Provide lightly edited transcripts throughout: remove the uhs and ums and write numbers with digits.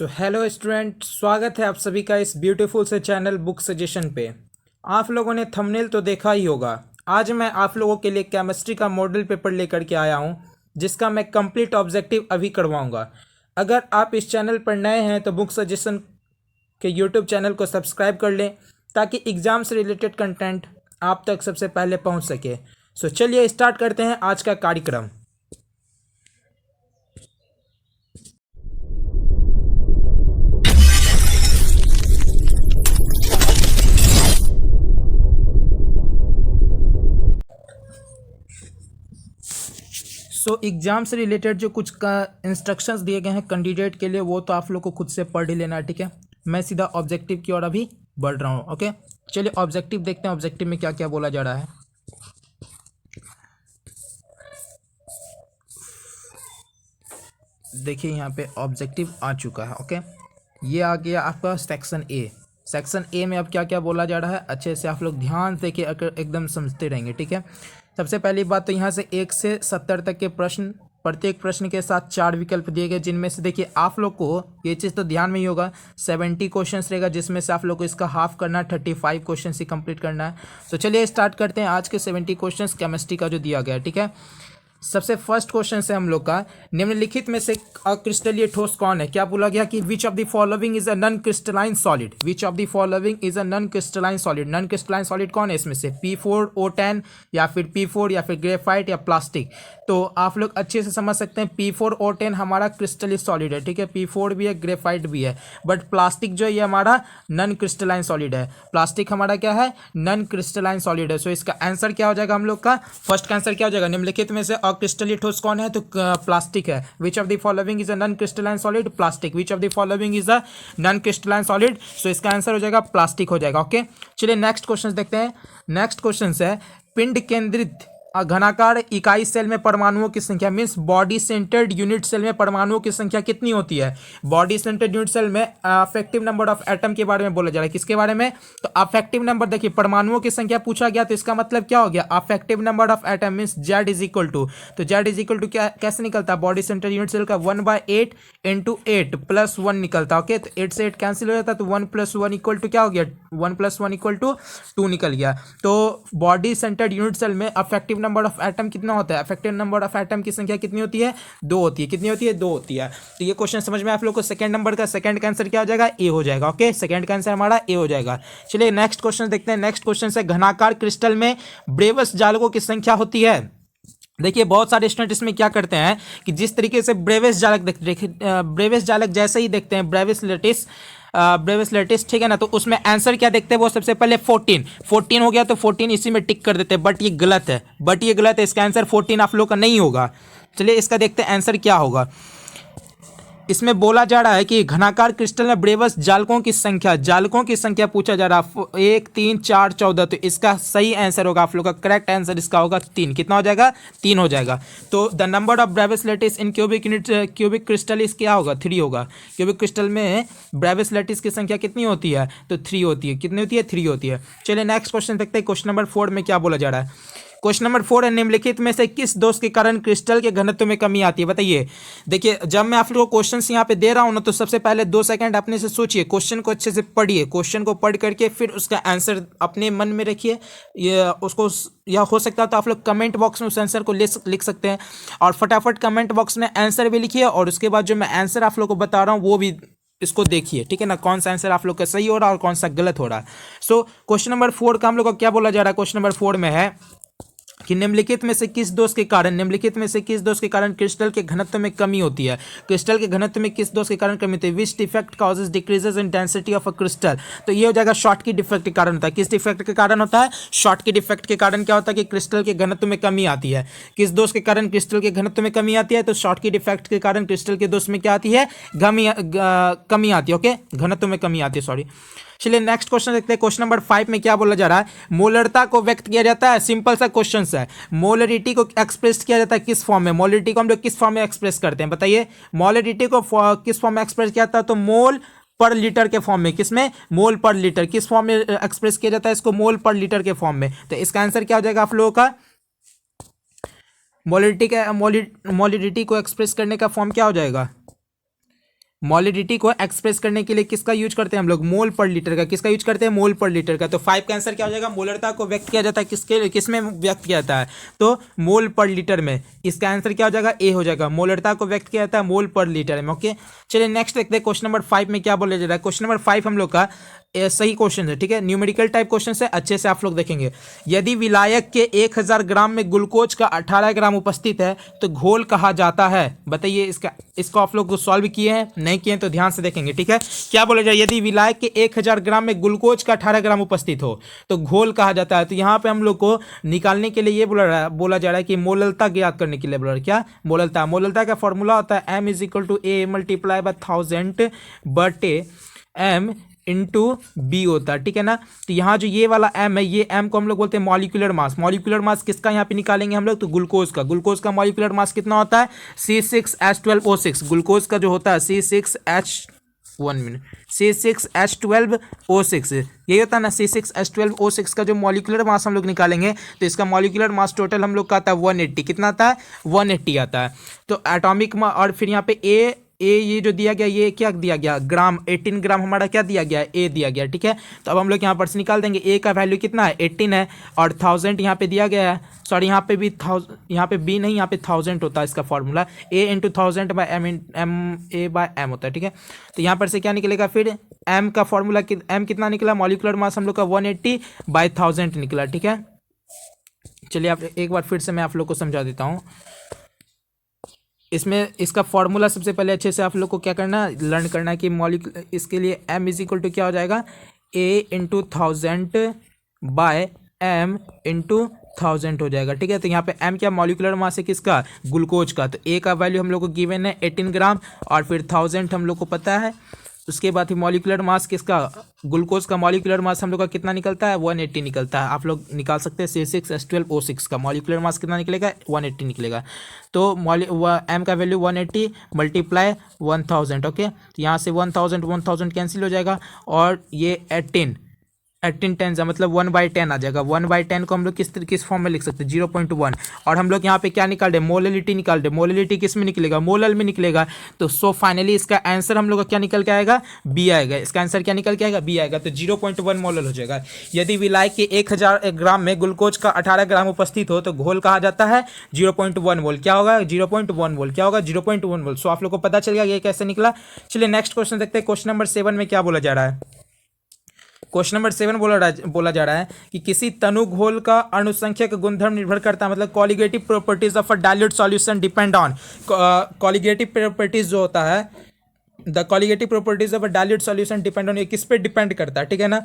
Hello student, स्वागत है आप सभी का इस ब्यूटीफुल से चैनल बुक सजेशन पे। आप लोगों ने थंबनेल तो देखा ही होगा। आज मैं आप लोगों के लिए केमिस्ट्री का मॉडल पेपर लेकर के आया हूँ, जिसका मैं कंप्लीट ऑब्जेक्टिव अभी करवाऊँगा। अगर आप इस चैनल पर नए हैं तो बुक सजेशन के यूट्यूब चैनल को सब्सक्राइब कर लें, ताकि एग्ज़ाम से रिलेटेड कंटेंट आप तक सबसे पहले पहुँच सके। चलिए स्टार्ट करते हैं आज का कार्यक्रम। एग्ज़ाम से रिलेटेड जो कुछ का इंस्ट्रक्शंस दिए गए हैं कैंडिडेट के लिए, वो तो आप लोग को खुद से पढ़ ही लेना है, ठीक है। मैं सीधा ऑब्जेक्टिव की ओर अभी बढ़ रहा हूँ। ओके, चलिए ऑब्जेक्टिव देखते हैं, ऑब्जेक्टिव में क्या क्या बोला जा रहा है। देखिए यहाँ पे ऑब्जेक्टिव आ चुका है। ओके, ये आ गया आपका सेक्शन ए। सेक्शन ए में अब क्या क्या बोला जा रहा है, अच्छे से आप लोग ध्यान से कि एकदम समझते रहेंगे, ठीक है। सबसे पहली बात तो यहाँ से 1 से 70 तक के प्रश्न, प्रत्येक प्रश्न के साथ 4 विकल्प दिए गए, जिनमें से देखिए आप लोग को ये चीज़ तो ध्यान में ही होगा, 70 क्वेश्चंस रहेगा, जिसमें से आप लोग को इसका हाफ करना है, 35 क्वेश्चन ही कंप्लीट करना है। तो चलिए स्टार्ट करते हैं आज के 70 क्वेश्चंस केमिस्ट्री का जो दिया गया है, ठीक है। सबसे फर्स्ट क्वेश्चन से हम लोग का, निम्नलिखित में से अक्रिस्टलीय ठोस कौन है। क्या बोला गया कि विच of the following is a non crystalline solid. Which of the following is a non crystalline solid. Non crystalline solid कौन है इसमें से, P4O10 या फिर P4 या फिर ग्रेफाइट या प्लास्टिक। तो आप लोग अच्छे से समझ सकते हैं P4O10 हमारा क्रिस्टलिक सॉलिड है, ठीक है। P4 भी है, ग्रेफाइट भी है, बट प्लास्टिक जो है ये हमारा नॉन क्रिस्टलाइन सॉलिड है। प्लास्टिक हमारा क्या है, नॉन क्रिस्टलाइन सॉलिड है। सो इसका आंसर क्या हो जाएगा हम लोग का, फर्स्ट का आंसर क्या हो जाएगा, निम्नलिखित में से अक्रिस्टलीय ठोस कौन है, तो प्लास्टिक है। Which of the following is a non crystalline solid, plastic. Which of the following is a non crystalline solid, so इसका आंसर हो जाएगा प्लास्टिक हो जाएगा। ओके, चलिए नेक्स्ट क्वेश्चन देखते हैं। नेक्स्ट क्वेश्चन है, पिंड केंद्रित घनाकार इकाई सेल में परमाणुओं की संख्या, means body centred unit cell में परमाणुओं की संख्या कितनी होती है। बॉडी सेंटर्ड यूनिट सेल में अफेक्टिव नंबर ऑफ एटम के बारे में बोला जा रहा है। किसके बारे में, तो अफेक्टिव नंबर। देखिए परमाणुओं की संख्या पूछा गया, तो इसका मतलब क्या हो गया, effective number of atom means Z is equal to, तो Z इज इक्वल टू क्या कैसे निकलता है, बॉडी सेंटर्ड यूनिट सेल का 1/8 इंटू 8 प्लस 1 निकलता है। ओके, तो 8 से 8 कैंसिल हो जाता है, तो 1 + 1 इक्वल टू क्या हो गया, 1 + 1 इक्वल टू 2 निकल गया। तो बॉडी सेंटर्ड यूनिट सेल में अफेक्टिव नंबर ऑफ एटम कितना होता है, इफेक्टिव नंबर ऑफ एटम की संख्या कितनी होती है, 2 होती है। कितनी होती है, 2 होती है। तो ये क्वेश्चन समझ में आप लोग को, सेकंड नंबर का सेकंड का आंसर क्या हो जाएगा, ए हो जाएगा। ओके, सेकंड का आंसर हमारा ए हो जाएगा। चलिए नेक्स्ट क्वेश्चन देखते हैं। नेक्स्ट क्वेश्चन से, घनाकार क्रिस्टल में ब्रेवस जालकों की संख्या होती है। देखिए बहुत सारे स्टूडेंट इसमें क्या करते हैं कि जिस तरीके से ब्रेविस जालक ब्रेविस जालक जैसे ही देखते हैं, ब्रेविस लेटिस, ठीक है ना, तो उसमें आंसर क्या देखते हैं, वो सबसे पहले 14 हो गया, तो 14 इसी में टिक कर देते हैं, बट ये गलत है, इसका आंसर 14 आप लोग का नहीं होगा। चलिए इसका देखते हैं आंसर क्या होगा। इसमें बोला जा रहा है कि घनाकार क्रिस्टल में ब्रेवस जालकों की संख्या पूछा जा रहा है, 1 3 4 14। तो इसका सही आंसर होगा, आप लोग का करेक्ट आंसर इसका होगा 3। कितना हो जाएगा, 3 हो जाएगा। तो the number of Bravais lattice in cubic unit, cubic crystal इस क्या होगा, 3 होगा। क्यूबिक क्रिस्टल में ब्रेविस लेटिस की संख्या कितनी होती है, तो 3 होती है। कितनी होती है, 3 होती है। चलिए नेक्स्ट क्वेश्चन देखते हैं। क्वेश्चन नंबर 4 में क्या बोला जा रहा है। क्वेश्चन नंबर 4 है, निम्नलिखित में से किस दोष के कारण क्रिस्टल के घनत्व में कमी आती है, बताइए। देखिए जब मैं आप लोगों को क्वेश्चंस यहाँ पे दे रहा हूँ ना, तो सबसे पहले 2 सेकंड अपने से सोचिए, क्वेश्चन को अच्छे से पढ़िए, क्वेश्चन को पढ़ करके फिर उसका आंसर अपने मन में रखिए। ये उसको, या हो सकता है तो आप लोग कमेंट बॉक्स में उस आंसर को लिख सकते हैं, और फटाफट कमेंट बॉक्स में आंसर भी लिखिए, और उसके बाद जो मैं आंसर आप लोग को बता रहा हूँ वो भी इसको देखिए, ठीक है ना, कौन सा आंसर आप लोग का सही हो रहा है और कौन सा गलत हो रहा है। सो क्वेश्चन नंबर 4 का हम लोग को क्या बोला जा रहा है, क्वेश्चन नंबर 4 में है कि निम्नलिखित में से किस दोष के कारण क्रिस्टल के घनत्व में कमी होती है। क्रिस्टल के घनत्व में किस दोष के कारण कमी होती है, which defect causes decreases in density of a crystal. तो ये हो जाएगा शॉर्ट की डिफेक्ट के कारण होता है। किस डिफेक्ट के कारण होता है, शॉर्ट की डिफेक्ट के कारण क्या होता है कि क्रिस्टल के घनत्व में कमी आती है। किस दोष के कारण क्रिस्टल के घनत्व में कमी आती है, तो शॉर्ट की डिफेक्ट के कारण क्रिस्टल के दोष में क्या आती है, कमी आती है। ओके, घनत्व में कमी आती है, सॉरी। चलिए नेक्स्ट क्वेश्चन देखते हैं। क्वेश्चन नंबर 5 में क्या बोला जा रहा है, मोलरता को व्यक्त किया जाता है, सिंपल सा क्वेश्चन है। मोलरिटी को एक्सप्रेस किया जाता है किस फॉर्म में, मोलरिटी को हम लोग किस फॉर्म में एक्सप्रेस करते हैं, बताइए। मोलरिटी को किस फॉर्म में एक्सप्रेस किया जाता है, तो मोल पर लीटर के फॉर्म में। किसमें, मोल पर लीटर। किस फॉर्म में एक्सप्रेस किया जाता है इसको, मोल पर लीटर के फॉर्म में। तो इसका आंसर क्या हो जाएगा आप लोगों का, मोलरिटी को एक्सप्रेस करने का फॉर्म क्या हो जाएगा, मोलिडिटी को एक्सप्रेस करने के लिए किसका यूज करते हैं हम लोग? मोल पर लीटर का। किसका यूज करते हैं? मोल पर लीटर का। तो 5 का आंसर क्या हो जाएगा? मोलरता को व्यक्त किया जाता है किस में व्यक्त किया जाता है? तो मोल पर लीटर में। इसका आंसर क्या हो जाएगा? ए हो जाएगा। मोलरता को व्यक्त किया जाता है मोल पर लीटर में। ओके, चलिए नेक्स्ट देखते हैं क्वेश्चन नंबर 5 में क्या बोला जा रहा है। क्वेश्चन नंबर 5 हम लोग का सही क्वेश्चन है, ठीक है, न्यूमेरिकल टाइप क्वेश्चन है, अच्छे से आप लोग देखेंगे। यदि विलायक के 1000 ग्राम में ग्लूकोज का 18 ग्राम उपस्थित है तो घोल कहा जाता है। बताइए इसको आप लोग सॉल्व किए हैं? नहीं किए तो ध्यान से देखेंगे, ठीक है। क्या बोला जाए? यदि विलायक के 1000 ग्राम में ग्लूकोज का 18 ग्राम उपस्थित हो तो घोल कहा जाता है। तो यहाँ पे हम लोग को निकालने के लिए ये बोला जा रहा है कि मोललता ज्ञात करने के लिए बोला। क्या? मोललता का फॉर्मूला होता है m = a मल्टीप्लाई बाय 1000 बटे m इंटू बी होता है, ठीक है ना। तो यहाँ जो ये वाला m है, ये m को हम लोग बोलते हैं मॉलिक्यूलर मास। मॉलिक्यूलर मास किसका यहाँ पे निकालेंगे हम लोग? तो ग्लूकोज का। ग्लूकोज का मॉलिक्यूलर मास कितना होता है? C6H12O6। ग्लूकोज का जो होता है C6H12O6 यही होता है ना। C6H12O6 का जो मॉलिक्यूलर मास हम लोग निकालेंगे तो इसका मॉलिक्यूलर मास टोटल हम लोग का आता है 180। कितना आता है? 180 आता है। तो एटॉमिक और फिर यहाँ पे ये जो दिया गया, ये क्या दिया गया? ग्राम। 18 ग्राम हमारा क्या दिया गया? ए दिया गया, ठीक है। तो अब हम लोग यहाँ पर से निकाल देंगे। ए का वैल्यू कितना है? 18 है और 1000 यहाँ पे दिया गया है। सॉरी, यहाँ पे भी यहाँ पे बी नहीं, यहाँ पे 1000 होता है इसका फॉर्मूला। ए इंटू 1000 बाय एम होता है, ठीक है। तो यहाँ पर से क्या निकलेगा फिर? एम का फॉर्मूला एम कितना निकला? मॉलिक्यूलर मास हम लोग का 180 बाय 1000 निकला, ठीक है। चलिए आप एक बार फिर से मैं आप लोग को समझा देता हूँ। इसमें इसका फॉर्मूला सबसे पहले अच्छे से आप लोग को क्या करना है? लर्न करना है कि मॉलिक्यूलर, इसके लिए m = क्या हो जाएगा? a into 1000 by m into 1000 हो जाएगा, ठीक है। तो यहाँ पे m क्या? मॉलिक्यूलर मास है किसका? ग्लूकोज का। तो a का वैल्यू हम लोग को गिवन है 18 ग्राम और फिर 1000 हम लोग को पता है। उसके बाद ही मॉलिक्यूलर मास किसका? ग्लूकोज का मॉलिक्यूलर मास हम लोग का कितना निकलता है? 180 निकलता है। आप लोग निकाल सकते हैं C6H12O6 का मॉलिक्यूलर मास कितना निकलेगा? 180 निकलेगा। तो m का वैल्यू 180 मल्टीप्लाई 1000। ओके, तो यहाँ से 1000 कैंसिल हो जाएगा और ये 18 10 मतलब 1/10 आ जाएगा। 1/10 को हम लोग किस फॉर्म में लिख सकते हैं? 0.1। और हम लोग यहाँ पे क्या निकाल रहे? मोललिटी निकाल रहे। मोललिटी किस में निकलेगा? मोलल में निकलेगा। तो फाइनली इसका आंसर हम लोग का क्या निकल के आएगा? बी आएगा। इसका आंसर क्या निकल के आएगा? बी आएगा। तो 0.1 मोलल हो जाएगा। यदि विलायक के 1000 ग्राम में ग्लूकोज का 18 ग्राम उपस्थित हो तो घोल कहा जाता है 0.1 मोल। क्या होगा? 0.1 मोल। क्या होगा? 0.1 मोल। सो आप लोग को पता चल गया ये कैसे निकला। चलिए नेक्स्ट क्वेश्चन देखते हैं। क्वेश्चन नंबर 7 में क्या बोला जा रहा है? क्वेश्चन नंबर 7 बोला जा रहा है कि किसी तनु घोल का अणुसंख्यक गुणधर्म निर्भर करता है, मतलब colligative properties of a dilute solution depend on. Colligative properties जो होता है, the colligative properties of a dilute solution depend on, ये किस पे डिपेंड करता है? ठीक है ना,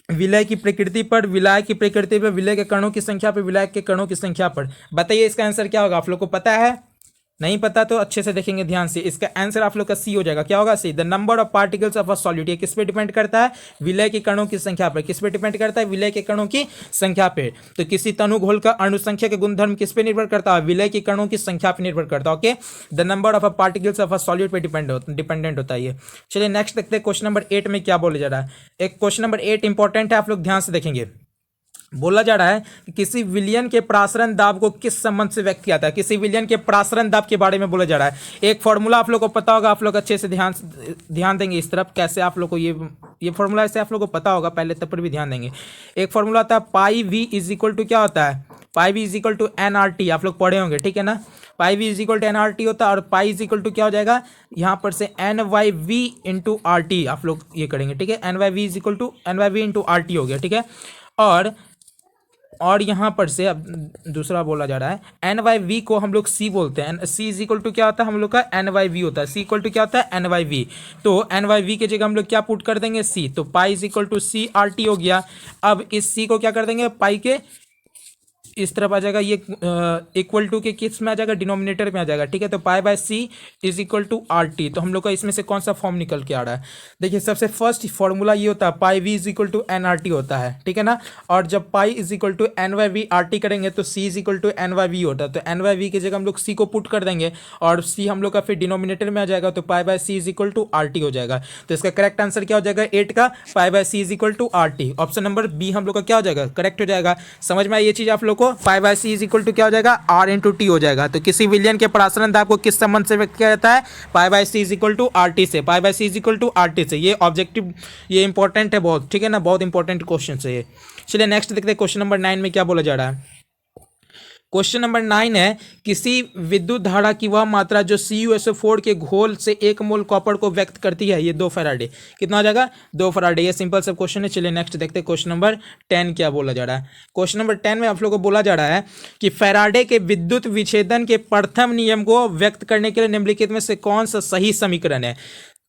विलय की प्रकृति पर, विलय की प्रकृति पर, विलय के कणों की संख्या पर, विलय के कणों की संख्या पर। बताइए इसका आंसर क्या होगा? आप लोग को पता है? नहीं पता तो अच्छे से देखेंगे ध्यान से। इसका आंसर आप लोग का सी हो जाएगा। क्या होगा? C. The number of particles of a solid. ये किस पे डिपेंड करता है? विलय के कणों की संख्या पर। किस पे डिपेंड करता है? विलय के कणों की संख्या पे। तो किसी तनु घोल का अणुसंख्या के गुणधर्म किस पे निर्भर करता है? विलय के कणों की संख्या पर निर्भर करता है। Okay, the number of a particles of a solid पे डिपेंडेंट होता है ये। चलिए नेक्स्ट देखते हैं क्वेश्चन नंबर 8 में क्या बोले जा रहा है। एक क्वेश्चन नंबर 8 इंपॉर्टेंट है, आप लोग ध्यान से देखेंगे। बोला जा रहा है कि किसी विलयन के प्रासरण दाब को किस संबंध से व्यक्त किया था? किसी विलयन के प्रासरण दाब के बारे में बोला जा रहा है। एक फॉर्मूला आप लोग को पता होगा, आप लोग अच्छे से ध्यान देंगे इस तरफ। कैसे आप लोग को ये फॉर्मूला ऐसे आप लोग को पता होगा पहले, तब पर भी ध्यान देंगे। एक फॉर्मूला आता है pi V is equal to, क्या होता है? Pi V is equal to NRT। आप लोग पढ़े होंगे, ठीक है ना। Pi V is equal to NRT होता है और पाई इज इक्वल टू क्या हो जाएगा? यहाँ पर से NYV इंटू RT आप लोग ये करेंगे, ठीक है। NYV is equal to NYV into RT हो गया, ठीक है। और यहाँ पर से अब दूसरा बोला जा रहा है NYV को हम लोग C बोलते हैं। C इज इक्वल टू क्या होता है? हम लोग का NYV होता है। C इक्वल टू क्या होता है? NYV। तो NYV के जगह हम लोग क्या पुट कर देंगे? C। तो pi is equal to CRT हो गया। अब इस C को क्या कर देंगे? पाई के इस तरफ आ जाएगा, ये इक्वल टू के किस में आ जाएगा? डिनोमिनेटर में आ जाएगा, ठीक है। तो pi by C is equal to RT। तो हम लोग का इसमें से कौन सा फॉर्म निकल के आ रहा है? देखिए सबसे फर्स्ट फॉर्मूला ये होता है pi V is equal to NRT होता है, ठीक है ना। और जब pi is equal to NYV RT करेंगे तो C is equal to NYV होता है। तो NYV की जगह हम लोग C को पुट कर देंगे और C हम लोग का फिर डिनोमिनेटर में आ जाएगा। तो pi by C is equal to RT हो जाएगा। तो इसका करेक्ट आंसर क्या हो जाएगा? 8 का pi by C is equal to RT। Option number B हम लोग का क्या हो जाएगा? करेक्ट हो जाएगा। समझ में आई ये चीज आप लोग को? को, pi by C is equal to क्या हो जाएगा, आर इंटू टी हो जाएगा। तो किसी विलयन के प्रासरण दाब को किस संबंध से व्यक्त किया जाता है, pi by C is equal to R T से, pi by C is equal to R T से। ये ऑब्जेक्टिव, ये इंपॉर्टेंट है बहुत, ठीक है ना, बहुत इंपॉर्टेंट क्वेश्चन है ये। चलिए नेक्स्ट देखते हैं क्वेश्चन नंबर 9 में क्या बोला जा रहा है। क्वेश्चन नंबर 9 है, किसी विद्युत धारा की वह मात्रा जो CuSO4 के घोल से 1 मोल कॉपर को व्यक्त करती है, ये 2 फैराडे। कितना हो जाएगा, 2 फैराडे। ये सिंपल सा क्वेश्चन है। चलिए नेक्स्ट देखते हैं क्वेश्चन नंबर 10 क्या बोला जा रहा है। क्वेश्चन नंबर 10 में आप लोगों को बोला जा रहा है कि फैराडे के विद्युत विच्छेदन के प्रथम नियम को व्यक्त करने के लिए निम्नलिखित में से कौन सा सही समीकरण है।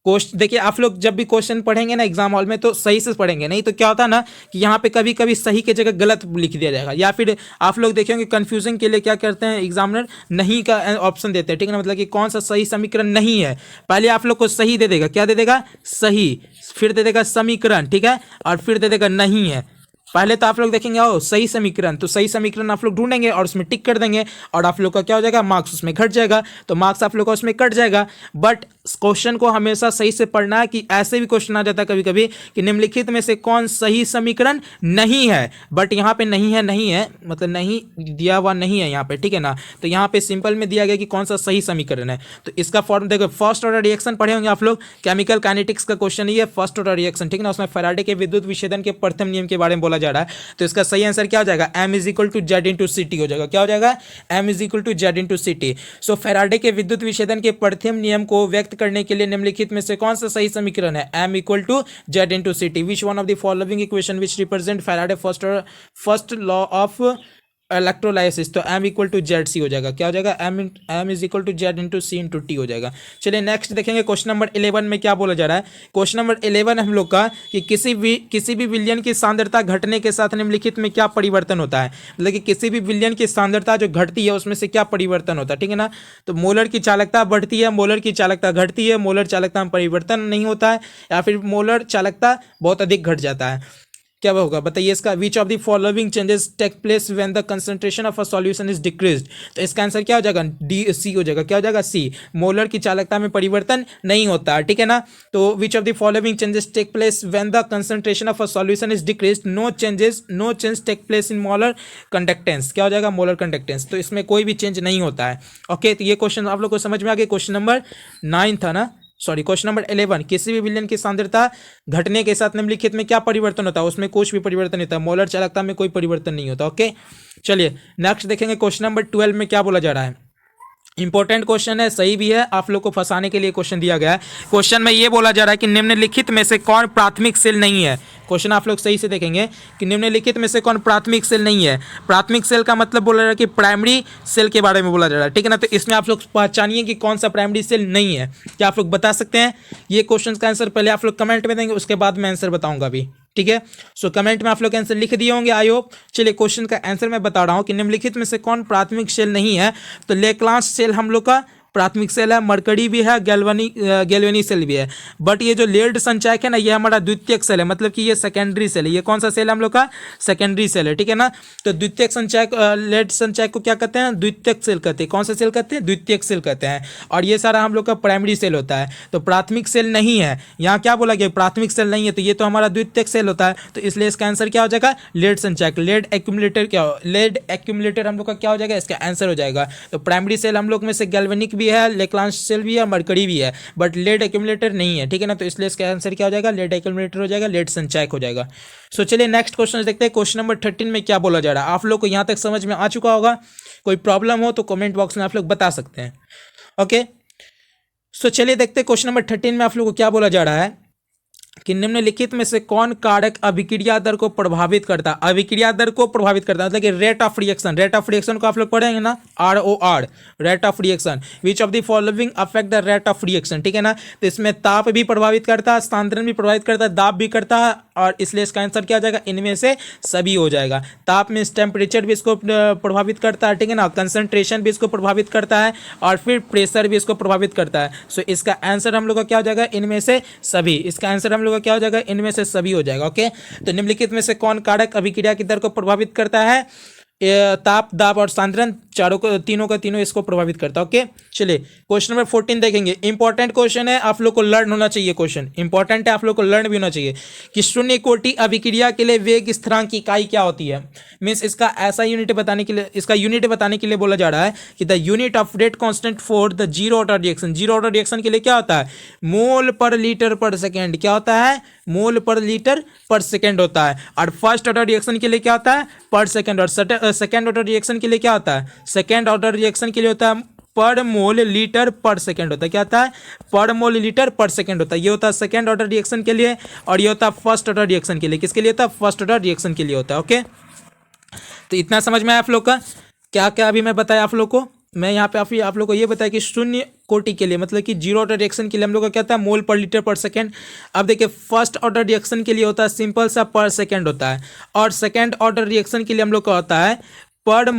क्वेश्चन देखिए, आप लोग जब भी क्वेश्चन पढ़ेंगे ना एग्जाम हॉल में तो सही से पढ़ेंगे, नहीं तो क्या होता है ना कि यहाँ पे कभी कभी सही की जगह गलत लिख दिया जाएगा, या फिर आप लोग देखेंगे कंफ्यूजन के लिए क्या करते हैं एग्जामिनर, नहीं का ऑप्शन देते हैं, ठीक है ना, मतलब कि कौन सा सही समीकरण नहीं है। पहले आप लोग को सही दे देगा, क्या दे देगा, सही, फिर दे देगा समीकरण, ठीक है, और फिर दे देगा नहीं है। पहले तो आप लोग देखेंगे ओ सही समीकरण, तो सही समीकरण आप लोग ढूंढेंगे और उसमें टिक कर देंगे, और आप लोग का क्या हो जाएगा, मार्क्स उसमें घट जाएगा, तो मार्क्स आप लोग का उसमें कट जाएगा। बट क्वेश्चन को हमेशा सही से पढ़ना है, कि ऐसे भी क्वेश्चन आ जाता है कभी कभी कि निम्नलिखित में से कौन सही समीकरण नहीं है, बट यहाँ पे नहीं है, नहीं है मतलब नहीं दिया हुआ नहीं है यहाँ पे, ठीक है ना। तो यहाँ पे सिंपल में दिया गया कि कौन सा सही समीकरण है। तो इसका फॉर्म देखो, फर्स्ट ऑर्डर रिएक्शन पढ़े होंगे आप लोग, केमिकल काइनेटिक्स का क्वेश्चन ही है, फर्स्ट ऑर्डर रिएक्शन, ठीक है ना। उसमें फैराडे के विद्युत विच्छेदन के प्रथम नियम के बारे में बोला जा रहा है। तो इसका सही आंसर क्या हो जाएगा, M is equal to Z into C T हो जाएगा। क्या हो जाएगा, M is equal to Z into C T. So Faraday के विद्युत विच्छेदन के प्रथम नियम को व्यक्त करने के लिए निम्नलिखित में से कौन सा सही समीकरण है, M equal to Z into C T. Which one of the following equation which represent Faraday first law of electrolysis. तो M equal to Z C हो जाएगा। क्या हो जाएगा, M is equal to Z into C into T हो जाएगा। चलिए next देखेंगे क्वेश्चन नंबर 11 में क्या बोला जा रहा है। क्वेश्चन नंबर 11 हम लोग का कि किसी भी विलयन की सांद्रता घटने के साथ निम्नलिखित में क्या परिवर्तन होता है, मतलब कि किसी भी विलयन की सांद्रता जो घटती है उसमें से क्या परिवर्तन होता है, ठीक है ना। तो मोलर की चालकता बढ़ती है, मोलर की चालकता घटती है, मोलर चालकता में परिवर्तन नहीं होता है, या फिर मोलर चालकता बहुत अधिक घट जाता है। क्या होगा बताइए इसका, which of the following changes take place when the concentration of a solution is decreased. तो इसका आंसर क्या हो जाएगा, डी सी हो जाएगा। क्या हो जाएगा, सी, मोलर की चालकता में परिवर्तन नहीं होता है, ठीक है ना। तो which of the following changes take place when the concentration of a solution is decreased, no change take place in molar conductance. क्या हो जाएगा, मोलर कंडक्टेंस। तो इसमें कोई भी चेंज नहीं होता है। ओके, तो ये क्वेश्चन आप लोग को समझ में आ गया। क्वेश्चन नंबर 9 था ना, सॉरी क्वेश्चन नंबर 11, किसी भी विलयन की सांद्रता घटने के साथ निम्नलिखित में क्या परिवर्तन होता है, उसमें कुछ भी परिवर्तन नहीं होता, मोलर चालकता में कोई परिवर्तन नहीं होता। ओके, चलिए नेक्स्ट देखेंगे क्वेश्चन नंबर 12 में क्या बोला जा रहा है। इंपॉर्टेंट क्वेश्चन है, सही भी है, आप लोग को फंसाने के लिए क्वेश्चन दिया गया है। क्वेश्चन में ये बोला जा रहा है कि निम्नलिखित में से कौन प्राथमिक सेल नहीं है। क्वेश्चन आप लोग सही से देखेंगे कि निम्नलिखित में से कौन प्राथमिक सेल नहीं है। प्राथमिक सेल का मतलब बोला जा रहा है कि प्राइमरी सेल के बारे में बोला जा रहा है, ठीक है ना। तो इसमें आप लोग पहचानिए कि कौन सा प्राइमरी सेल नहीं है। क्या आप लोग बता सकते हैं ये क्वेश्चन का आंसर? पहले आप लोग कमेंट में देंगे, उसके बाद मैं आंसर बताऊंगा अभी, ठीक है। सो कमेंट में आप लोग आंसर लिख दिए होंगे, आई होप। चलिए क्वेश्चन का आंसर मैं बता रहा हूँ कि निम्नलिखित में से कौन प्राथमिक सेल नहीं है। तो लेक्लांश सेल हम लोग का प्राथमिक सेल है, मरकरी भी है, गैल्वेनी सेल भी है। बट ये जो लेड संचायक है ना, ये हमारा द्वितीयक सेल है, मतलब कि ये सेकेंडरी सेल है। ये कौन सा सेल है हम लोग का? सेकेंडरी सेल है, ठीक है ना। तो द्वितीयक संचायक, लेड संचायक को क्या कहते हैं? द्वितीयक सेल कहते हैं। कौन सा सेल कहते हैं? द्वितीयक सेल कहते हैं। और ये सारा हम लोग का प्राइमरी सेल होता है। तो प्राथमिक सेल नहीं है, यहाँ क्या बोला गया? प्राथमिक सेल नहीं है, तो ये तो हमारा द्वितीयक सेल होता है। तो इसलिए इसका आंसर क्या हो जाएगा? लेड संचायक, लेड एक्यूमुलेटर। क्या लेड एक्यूमुलेटर हम लोग का क्या हो जाएगा? इसका आंसर हो जाएगा। तो प्राइमरी सेल हम लोग में से गैल्वेनिक भी है, लेक्लांश सेल भी है, मरकरी भी है, बट लेड एक्यूमुलेटर नहीं है, ठीक है ना। तो इसलिए इसका आंसर क्या हो जाएगा? लेड एक्यूमुलेटर हो जाएगा, लेड संचायक हो जाएगा। सो चलिए नेक्स्ट क्वेश्चन देखते हैं। क्वेश्चन नंबर 13 में क्या बोला जा रहा है? आप लोग को यहाँ तक समझ में आ चुका होगा। कोई प्रॉब्लम हो तो कमेंट बॉक्स में आप लोग बता सकते हैं। ओके, सो चलिए देखते हैं क्वेश्चन नंबर 13 में आप लोग को क्या बोला जा रहा है कि निम्नलिखित में से कौन कारक अभिक्रिया दर को प्रभावित करता है? अभिक्रिया दर को प्रभावित करता है मतलब कि rate of reaction. Rate of reaction को आप लोग पढ़ेंगे ना, ROR, rate of reaction. Which of the following affect the rate of reaction, ठीक है ना। तो इसमें ताप भी प्रभावित करता है, स्थानांतरण भी प्रभावित करता है, दाब भी करता है, और इसलिए इसका आंसर क्या हो जाएगा? इनमें से सभी हो जाएगा। ताप में टेम्परेचर भी इसको प्रभावित करता है, ठीक है ना। कंसंट्रेशन भी इसको प्रभावित करता है, और फिर प्रेशर भी इसको प्रभावित करता है। सो इसका आंसर हम लोग का क्या हो जाएगा? इनमें से सभी। इसका आंसर हम लोग का क्या हो जाएगा? इनमें से सभी हो जाएगा। ओके, तो निम्नलिखित में से कौन कारक अभिक्रिया की दर को प्रभावित करता है? ताप, दाब और सांद्रण चारों को तीनों का तीनों इसको प्रभावित करता है। ओके चलिए क्वेश्चन नंबर 14 देखेंगे। इंपॉर्टेंट क्वेश्चन है, आप लोग को लर्न होना चाहिए, क्वेश्चन इंपॉर्टेंट है, आप लोग को लर्न भी होना चाहिए कि शून्य कोटि अभिक्रिया के लिए वेग स्थिरांक की इकाई क्या होती है। मीन्स इसका ऐसा यूनिट बताने के लिए, इसका यूनिट बताने के लिए बोला जा रहा है कि the unit of rate constant for the zero order reaction. Zero order reaction के लिए क्या होता है, मोल पर लीटर पर सेकेंड। क्या होता है, मोल पर लीटर पर सेकेंड होता है। और फर्स्ट ऑर्डर रिएक्शन के लिए क्या होता है, पर सेकेंड। और सेकेंड ऑर्डर रिएक्शन के लिए क्या होता है, सेकेंड ऑर्डर रिएक्शन के लिए होता है पर मोल लीटर पर सेकेंड होता है। क्या होता है, पर मोल लीटर पर सेकेंड होता है। ये होता है सेकेंड ऑर्डर रिएक्शन के लिए, और ये होता है फर्स्ट ऑर्डर रिएक्शन के लिए। किसके लिए होता है, फर्स्ट ऑर्डर रिएक्शन के लिए होता है। ओके तो इतना समझ में आया आप लोग का। क्या क्या अभी मैं बताया आप लोग को, मैं यहाँ पे आप लोग को ये बताया कि शून्य कोटि के लिए मतलब कि जीरो ऑर्डर रिएक्शन के लिए हम लोग का क्या होता है, मोल पर लीटर पर सेकेंड। अब देखिए फर्स्ट ऑर्डर रिएक्शन के लिए होता है सिंपल सा पर सेकेंड होता है, और सेकेंड ऑर्डर रिएक्शन के लिए हम लोग का होता है पर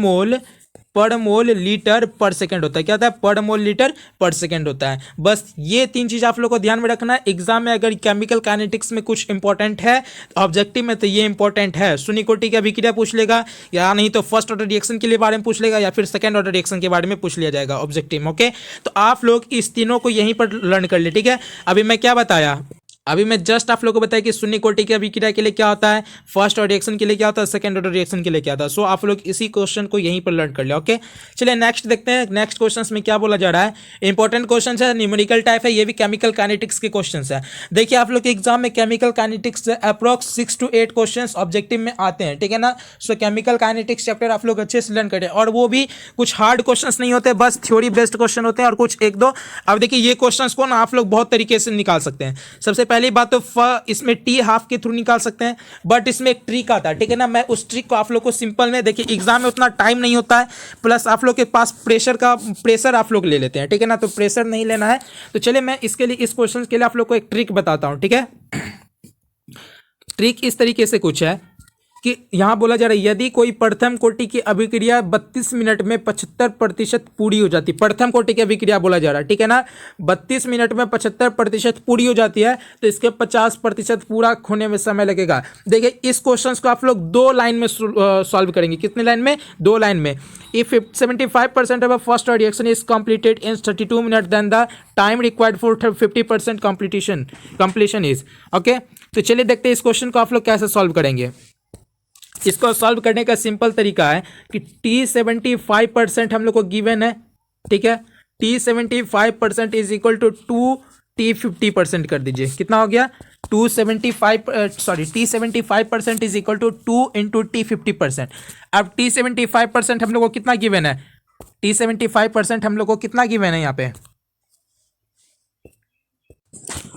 मोल लीटर पर सेकेंड होता है। क्या होता है, पर मोल लीटर पर सेकेंड होता है। बस ये तीन चीज आप लोग को ध्यान में रखना है। एग्जाम में अगर केमिकल काइनेटिक्स में कुछ इंपॉर्टेंट है ऑब्जेक्टिव में तो ये इंपॉर्टेंट है। शून्य कोटि की अभिक्रिया पूछ लेगा, या नहीं तो फर्स्ट ऑर्डर रिएक्शन के लिए बारे में पूछ लेगा, या फिर सेकंड ऑर्डर रिएक्शन के बारे में पूछ लिया जाएगा ऑब्जेक्टिव में। ओके तो आप लोग इस तीनों को यहीं पर लर्न कर ले। ठीक है, अभी मैं क्या बताया, अभी मैं जस्ट आप लोगों को बताया कि शून्य कोटि की अभिक्रिया के लिए क्या होता है, फर्स्ट ऑर्डर रिएक्शन के लिए क्या होता है, सेकंड ऑर्डर रिएक्शन के लिए क्या होता है। सो आप लोग इसी क्वेश्चन को यहीं पर लर्न कर लिया। ओके चलिए नेक्स्ट देखते हैं। नेक्स्ट क्वेश्चन में क्या बोला जा रहा है, इंपॉर्टेंट क्वेश्चन है, न्यूमेरिकल टाइप है, ये भी केमिकल काइनेटिक्स के क्वेश्चन है। देखिए आप लोग के एग्जाम में केमिकल काइनेटिक्स से अप्रॉक्स 6 to 8 क्वेश्चन ऑब्जेक्टिव में आते हैं। ठीक है ना, सो केमिकल काइनेटिक्स चैप्टर आप लोग अच्छे से लर्न करें, और वो भी कुछ हार्ड क्वेश्चन नहीं होते, बस थ्योरी बेस्ड क्वेश्चन होते हैं और कुछ एक दो। अब देखिए ये क्वेश्चन को ना आप लोग बहुत तरीके से निकाल सकते हैं। सबसे पहली बात तो इसमें टी हाफ के थ्रू निकाल सकते हैं, बट इसमें एक ट्रिक आता है। ठीक है ना, मैं उस ट्रिक को आप लोग को सिंपल में, देखिए एग्जाम में उतना टाइम नहीं होता है, प्लस आप लोग के पास प्रेशर आप लोग ले लेते हैं। ठीक है ना, तो प्रेशर नहीं लेना है। तो चलिए मैं इसके लिए, इस क्वेश्चन के लिए आप लोग को एक ट्रिक बताता हूं। ठीक है, ट्रिक इस तरीके से कुछ है कि यहां बोला जा रहा है यदि कोई प्रथम कोटि की अभिक्रिया 32 मिनट में 75% पूरी हो जाती है। प्रथम कोटि की अभिक्रिया बोला जा रहा है, ठीक है ना, 32 मिनट में 75% पूरी हो जाती है, तो इसके 50% पूरा होने में समय लगेगा। देखिए इस क्वेश्चन को आप लोग 2 लाइन में सॉल्व करेंगे। कितने लाइन में, 2 लाइन में। If 75% of first reaction is completed in 32 minute then the time required for 50% completion is. Okay तो चलिए देखते हैं इस क्वेश्चन को आप लोग कैसे सॉल्व करेंगे। इसको सॉल्व करने का सिंपल तरीका है कि T75% हम लोग को गिवन है। ठीक है, T75% is equal to 2T50% कर दीजिए। कितना हो गया, T75% is equal to 2 into T50%। अब T75% हम लोग को कितना गिवन है, T75% हम लोग को कितना गिवन है यहाँ पे।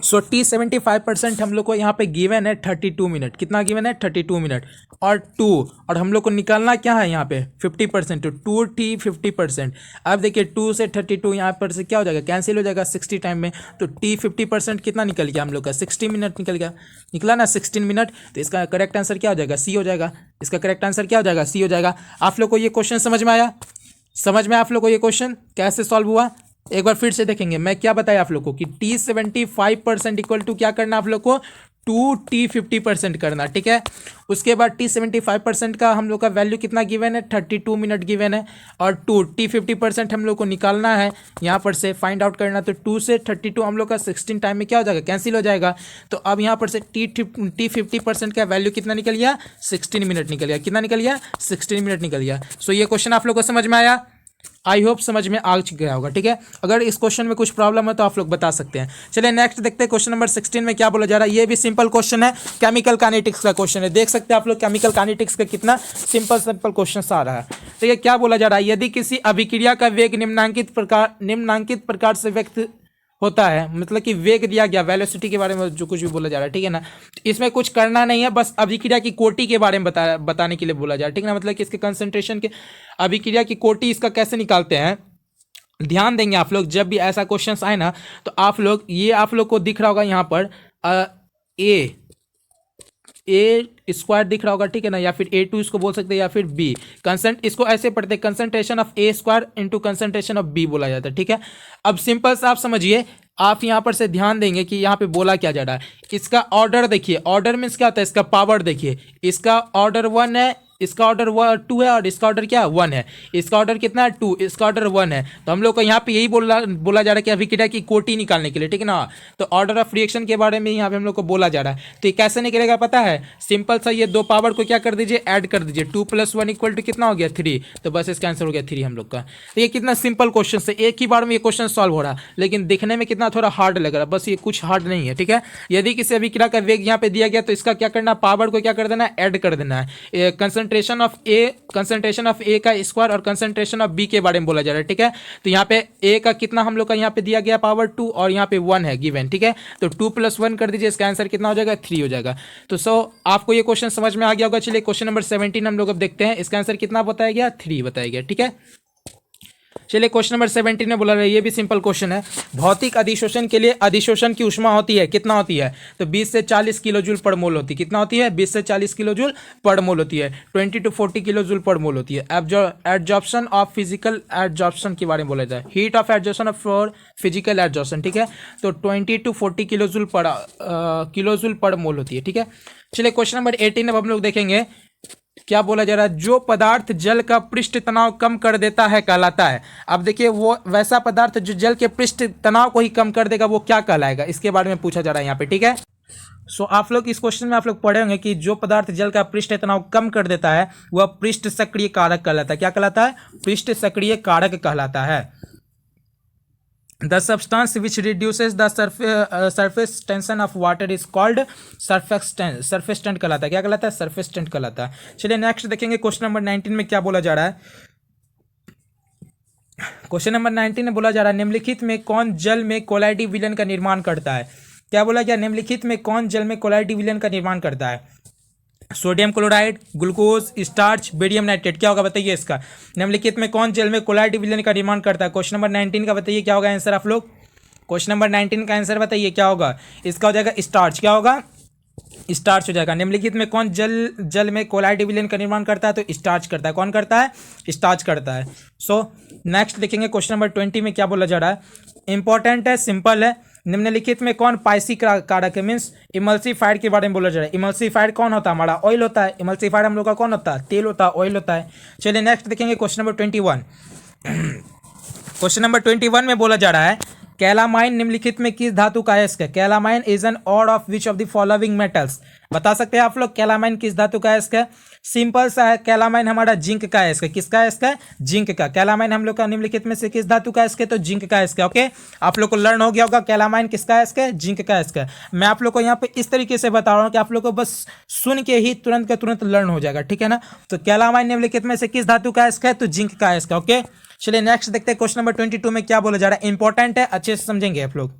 सो T75% हम लोग को यहाँ पे गिवन है 32 मिनट। कितना गिवन है, 32 मिनट, और 2, और हम लोग को निकालना क्या है यहाँ पे 50%, तो 2T50%। अब देखिए 2 से 32 यहाँ पर से क्या हो जाएगा, कैंसिल हो जाएगा 60 टाइम में, तो T50% कितना निकल गया हम लोग का, 60 मिनट निकल गया, निकला ना 16 मिनट। तो इसका करेक्ट आंसर क्या हो जाएगा, सी हो जाएगा। इसका करेक्ट आंसर क्या हो जाएगा, सी हो जाएगा। आप लोग को ये क्वेश्चन समझ में आया, समझ में आप लोग को ये क्वेश्चन कैसे सॉल्व हुआ, एक बार फिर से देखेंगे। मैं क्या बताया आप लोग को कि T75% इक्वल टू क्या करना आप लोग को, 2T50% करना। ठीक है, उसके बाद T75% का हम लोग का वैल्यू कितना गिवन है, 32 मिनट गिवन है, और 2T50% हम लोग को निकालना है, यहाँ पर से फाइंड आउट करना। तो 2 से 32 हम लोग का 16 टाइम में क्या हो जाएगा, कैंसिल हो जाएगा। तो अब यहाँ पर से T50% का वैल्यू कितना निकल गया, 16 मिनट निकल गया। कितना निकल गया, 16 मिनट निकल गया। सो ये क्वेश्चन आप लोग को समझ में आया, आई होप समझ में आ गया होगा। ठीक है, अगर इस क्वेश्चन में कुछ प्रॉब्लम है तो आप लोग बता सकते हैं। चलिए नेक्स्ट देखते हैं क्वेश्चन नंबर 16 में क्या बोला जा रहा है। ये भी सिंपल क्वेश्चन है, केमिकल काइनेटिक्स का क्वेश्चन है। देख सकते हैं आप लोग केमिकल काइनेटिक्स का कितना सिंपल क्वेश्चन आ रहा है। तो ये क्या बोला जा रहा है, यदि किसी अभिक्रिया का वेग निम्नांकित प्रकार से व्यक्त होता है, मतलब कि वेग दिया गया, वेलोसिटी के बारे में जो कुछ भी बोला जा रहा है। ठीक है ना, इसमें कुछ करना नहीं है, बस अभिक्रिया की कोटि के बारे में बताने के लिए बोला जा रहा है। ठीक है ना, मतलब कि इसके कंसंट्रेशन के, अभिक्रिया की कोटि इसका कैसे निकालते हैं। ध्यान देंगे आप लोग, जब भी ऐसा क्वेश्चन आए ना तो आप लोग, ये आप लोग को दिख रहा होगा यहाँ पर ए स्क्वायर दिख रहा होगा। ठीक है ना, या फिर A2 इसको बोल सकते हैं, या फिर B इसको ऐसे पढ़ते हैं, concentration of A square into concentration of B बोला जाता है। ठीक है, अब सिंपल से आप समझिए, आप यहाँ पर से ध्यान देंगे कि यहाँ पे बोला क्या जा रहा है। इसका ऑर्डर देखिए, ऑर्डर मीन्स क्या होता है, इसका पावर देखिए, इसका ऑर्डर 1 है, इसका ऑर्डर 2 है और इसका ऑर्डर क्या है 1 है। इसका ऑर्डर कितना है 2, इसका ऑर्डर 1 है। तो हम लोग को यहाँ पे यही बोला जा रहा है कि अभिक्रिया की कोटि निकालने के लिए, ठीक है ना। तो ऑर्डर ऑफ रिएक्शन के बारे में यहाँ पे हम लोग को बोला जा रहा है। तो ये कैसे निकलेगा पता है, सिंपल सा, ये दो पावर को क्या कर दीजिए, ऐड कर दीजिए। 2 + 1 = कितना हो गया 3। तो बस इसका आंसर हो गया 3 हम लोग का। तो ये कितना सिंपल क्वेश्चन है, एक ही बार में ये क्वेश्चन सॉल्व हो रहा है, लेकिन दिखने में कितना थोड़ा हार्ड लग रहा है। बस ये कुछ हार्ड नहीं है, ठीक है। यदि किसी अभिक्रिया का वेग यहाँ पे दिया गया तो इसका क्या करना, पावर को क्या कर देना है, ऐड कर देना है। कंसंट्रेशन ऑफ ए का स्क्वायर और कंसंट्रेशन ऑफ बी के बारे में बोला जा रहा है, ठीक है। तो यहाँ पे ए का कितना हम लोग का यहाँ पे दिया गया पावर 2 और यहाँ पे 1 है गिवन, ठीक है। तो 2 + 1 कर दीजिए, इसका आंसर कितना हो जाएगा 3 हो जाएगा। तो आपको ये क्वेश्चन समझ में आ गया होगा। चलिए क्वेश्चन नंबर 17 हम लोग अब देखते हैं, इसका आंसर कितना बताया गया, 3 बताया गया, ठीक है। चलिए क्वेश्चन नंबर 17 में बोला रहा है, ये भी सिंपल क्वेश्चन है। भौतिक अधिशोषण के लिए अधिशोषण की ऊष्मा होती है, कितना होती है, तो 20 से 40 किलो जूल पर मोल होती है। कितना होती है, 20 से 40 किलो जूल पर मोल होती है। 20 to 40 किलो जूल पर मोल होती है। एडजॉर्प्शन ऑफ फिजिकल एडजॉर्प्शन के बारे में बोला जाता है, heat of adsorption of for physical adsorption, ठीक है। तो 20 to 40 किलो जूल पर मोल होती है, ठीक है। चलिए क्वेश्चन नंबर 18 अब हम लोग देखेंगे, क्या बोला जा रहा है, जो पदार्थ जल का पृष्ठ तनाव कम कर देता है कहलाता है। अब देखिए वो वैसा पदार्थ जो जल के पृष्ठ तनाव को ही कम कर देगा वो क्या कहलाएगा, इसके बारे में पूछा जा रहा है यहाँ पे, ठीक है। आप लोग इस क्वेश्चन में आप लोग पढ़े होंगे कि जो पदार्थ जल का पृष्ठ तनाव कम कर देता है वह पृष्ठ सक्रिय कारक कहलाता है। क्या कहलाता है, पृष्ठ सक्रिय कारक कहलाता है। The substance which reduces the surface tension of water is called surfactant कहलाता है। क्या कहलाता है, surfactant कहलाता है। चलिए नेक्स्ट देखेंगे क्वेश्चन नंबर 19 में क्या बोला जा रहा है। क्वेश्चन नंबर 19 में बोला जा रहा है, निम्नलिखित में कौन जल में कोलाइडिक विलयन का निर्माण करता है। क्या बोला गया, निम्नलिखित में कौन जल में कोलाइडिक विलयन का निर्माण करता है। Sodium chloride, glucose, starch, barium nitrate, क्या होगा बताइए इसका। निम्नलिखित में कौन जल में कोलाइडिक विलयन का निर्माण करता है। क्वेश्चन नंबर 19 का बताइए क्या होगा आंसर आप लोग। क्वेश्चन नंबर 19 का आंसर बताइए क्या होगा, इसका हो जाएगा स्टार्च। क्या होगा, स्टार्च हो जाएगा। निम्नलिखित में कौन जल में कोलाइडिक विलयन का निर्माण करता है, तो स्टार्च करता है। कौन करता है, स्टार्च करता है। नेक्स्ट देखेंगे क्वेश्चन नंबर 20 में क्या बोला जा रहा है, इंपॉर्टेंट है, सिंपल है। निम्नलिखित में कौन पाइसी कारक है, मीन्स इमल्सिफाइड के बारे में बोला जा रहा है। इमल्सिफाइड कौन होता है, हमारा ऑयल होता है। इमल्सिफाइड हम लोग का कौन होता है, तेल होता है, ऑयल होता है। चलिए नेक्स्ट देखेंगे क्वेश्चन नंबर 21। क्वेश्चन नंबर 21 में बोला जा रहा है, कैलामाइन निम्नलिखित में किस धातु का अयस्क है। Calamine is an odd of which of the following metals. बता सकते हैं आप लोग कैलामाइन किस धातु का अयस्क है। सिंपल सा है, कैलामाइन हमारा जिंक का अयस्क है। किसका अयस्क है, जिंक का। कैलामाइन हम लोग का निम्नलिखित में से किस धातु का अयस्क है, तो जिंक का अयस्क है। ओके, आप लोग को लर्न हो गया होगा कैलामाइन किसका अयस्क है, जिंक का अयस्क है। मैं आप लोग को यहाँ पे इस तरीके से बता रहा हूँ कि आप लोग को बस सुन के ही तुरंत का तुरंत लर्न हो जाएगा, ठीक है ना। तो कैलामाइन निम्नलिखित में से किस धातु का अयस्क है, तो जिंक का अयस्क है। ओके, चलिए नेक्स्ट देखते हैं क्वेश्चन नंबर 22 में क्या बोला जा रहा है। इंपॉर्टेंट है, अच्छे से समझेंगे आप लोग।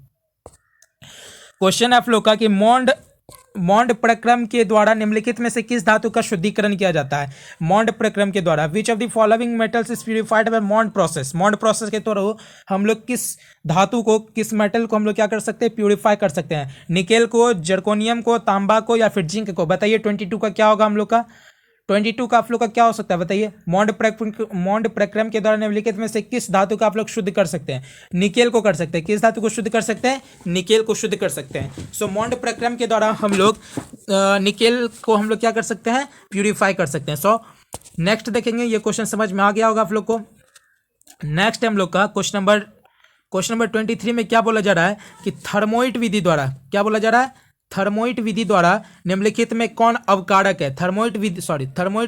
क्वेश्चन आप लोग का कि मॉन्ड प्रक्रम के द्वारा निम्नलिखित में से किस धातु का शुद्धिकरण किया जाता है। मॉन्ड प्रक्रम के द्वारा which of the following metals is purified by Mond process. Mond process के द्वारा हम लोग किस धातु को, किस मेटल को हम लोग क्या कर सकते हैं, प्यूरिफाई कर सकते हैं। निकेल को, जर्कोनियम को, तांबा को या फिर जिंक को। बताइए 22 का क्या होगा हम लोग का। 22 का आप लोग का क्या हो सकता है बताइए। मॉन्ड प्रक्रम के द्वारा निम्नलिखित में से किस धातु का आप लोग शुद्ध कर सकते हैं। निकेल को कर सकते हैं। किस धातु को शुद्ध कर सकते हैं, निकेल को शुद्ध कर सकते हैं। मॉन्ड प्रक्रम के द्वारा हम लोग निकेल को हम लोग क्या कर सकते हैं, प्यूरिफाई कर सकते हैं। नेक्स्ट देखेंगे, ये क्वेश्चन समझ में आ गया होगा आप लोग को। नेक्स्ट हम लोग का क्वेश्चन नंबर 23 में क्या बोला जा रहा है कि थर्मोइट विधि द्वारा, क्या बोला जा रहा है, थर्मोइट विधि द्वारा निम्नलिखित में कौन अवकारक है। थर्मोइट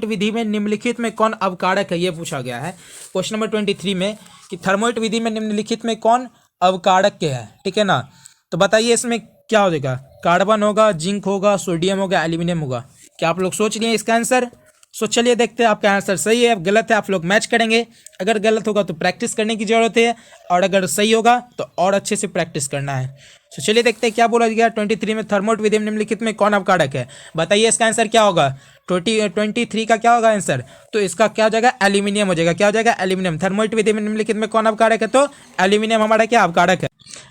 विधि में निम्नलिखित में कौन अवकारक है, ये पूछा गया है क्वेश्चन नंबर 23 में कि थर्मोइट विधि में निम्नलिखित में कौन अवकारक के है, ठीक है ना। तो बताइए इसमें क्या हो जाएगा, कार्बन होगा, जिंक होगा, सोडियम होगा, एल्यूमिनियम होगा। क्या आप लोग सोच लिए इसका आंसर। चलिए देखते हैं आपका आंसर सही है गलत है, आप लोग मैच करेंगे। अगर गलत होगा तो प्रैक्टिस करने की जरूरत है, और अगर सही होगा तो और अच्छे से प्रैक्टिस करना है। चलिए देखते हैं क्या बोला गया 23 में थर्मोइट विधि में निम्नलिखित में कौन अवकारक है। बताइए इसका आंसर क्या होगा। 23 का क्या होगा आंसर, तो इसका क्या हो जाएगा, एल्यूमिनियम हो जाएगा। क्या हो जाएगा, एल्यूमिनियम। थर्मोइट विधि में निम्नलिखित में कौन अवकारक है, तो एल्यूमिनियम हमारा क्या अवकारक है।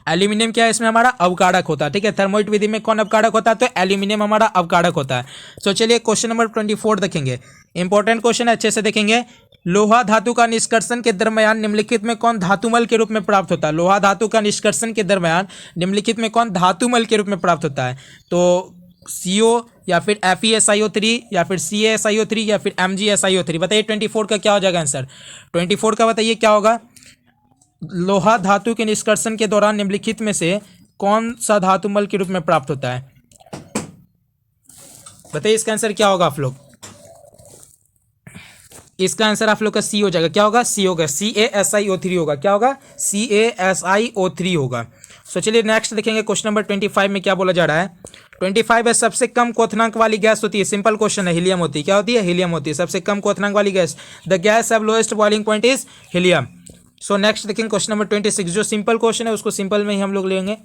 एल्यूमिनियम क्या है, इसमें हमारा अवकारक होता है, ठीक है। थर्मोइट विधि में कौन अवकारक होता है, तो एल्यूमिनियम हमारा अवकारक होता है। चलिए क्वेश्चन नंबर 24 देखेंगे, इंपॉर्टेंट क्वेश्चन है, अच्छे से देखेंगे। लोहा धातु का निष्कर्षण के दरमियान निम्नलिखित में कौन धातुमल के रूप में प्राप्त होता है। लोहा धातु का निष्कर्षण के दरमियान निम्नलिखित में कौन धातुमल के रूप में प्राप्त होता है। तो CO या फिर FeSiO3 या फिर CaSiO3 या फिर MgSiO3। बताइए 24 का क्या हो जाएगा आंसर। 24 का बताइए क्या होगा। लोहा धातु के निष्कर्षण के दौरान निम्नलिखित में से कौन सा धातु मल के रूप में प्राप्त होता है। बताइए इसका आंसर क्या होगा आप लोग। इसका आंसर आप लोग का सी हो जाएगा। क्या होगा, सी होगा, CaSiO3 होगा। क्या होगा, CaSiO3 होगा। सो चलिए नेक्स्ट देखेंगे क्वेश्चन नंबर 25 में क्या बोला जा रहा है। 25 है, सबसे कम क्वथनांक वाली गैस होती है। सिंपल क्वेश्चन है, हीलियम होती है। क्या होती है, हीलियम होती है सबसे कम क्वथनांक वाली gas. The guys have lowest boiling point is helium. So next देखेंगे क्वेश्चन नंबर 26, जो सिंपल क्वेश्चन है उसको सिंपल में ही हम लोग लेंगे।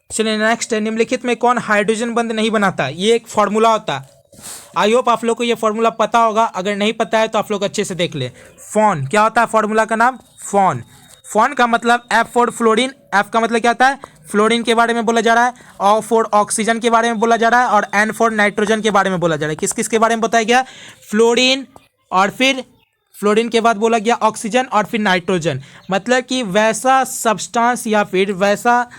चलिए नेक्स्ट है, निम्नलिखित में कौन हाइड्रोजन बंध नहीं बनाता। ये एक फॉर्मूला होता है। आई होप आप लोग को ये फॉर्मूला पता होगा, अगर नहीं पता है तो आप लोग अच्छे से देख ले। फॉन, क्या होता है फॉर्मूला का नाम, फॉन। फॉन का मतलब F फॉर फ्लोरीन, F का मतलब क्या होता है, फ्लोरीन के बारे में बोला जा रहा है। O फॉर ऑक्सीजन के बारे में बोला जा रहा है। और N फॉर नाइट्रोजन के बारे में बोला जा रहा है। किस किस के बारे में बताया गया, फ्लोरीन, और फिर फ्लोरीन के बाद बोला गया ऑक्सीजन, और फिर नाइट्रोजन। मतलब कि वैसा सब्सटेंस या फिर वैसा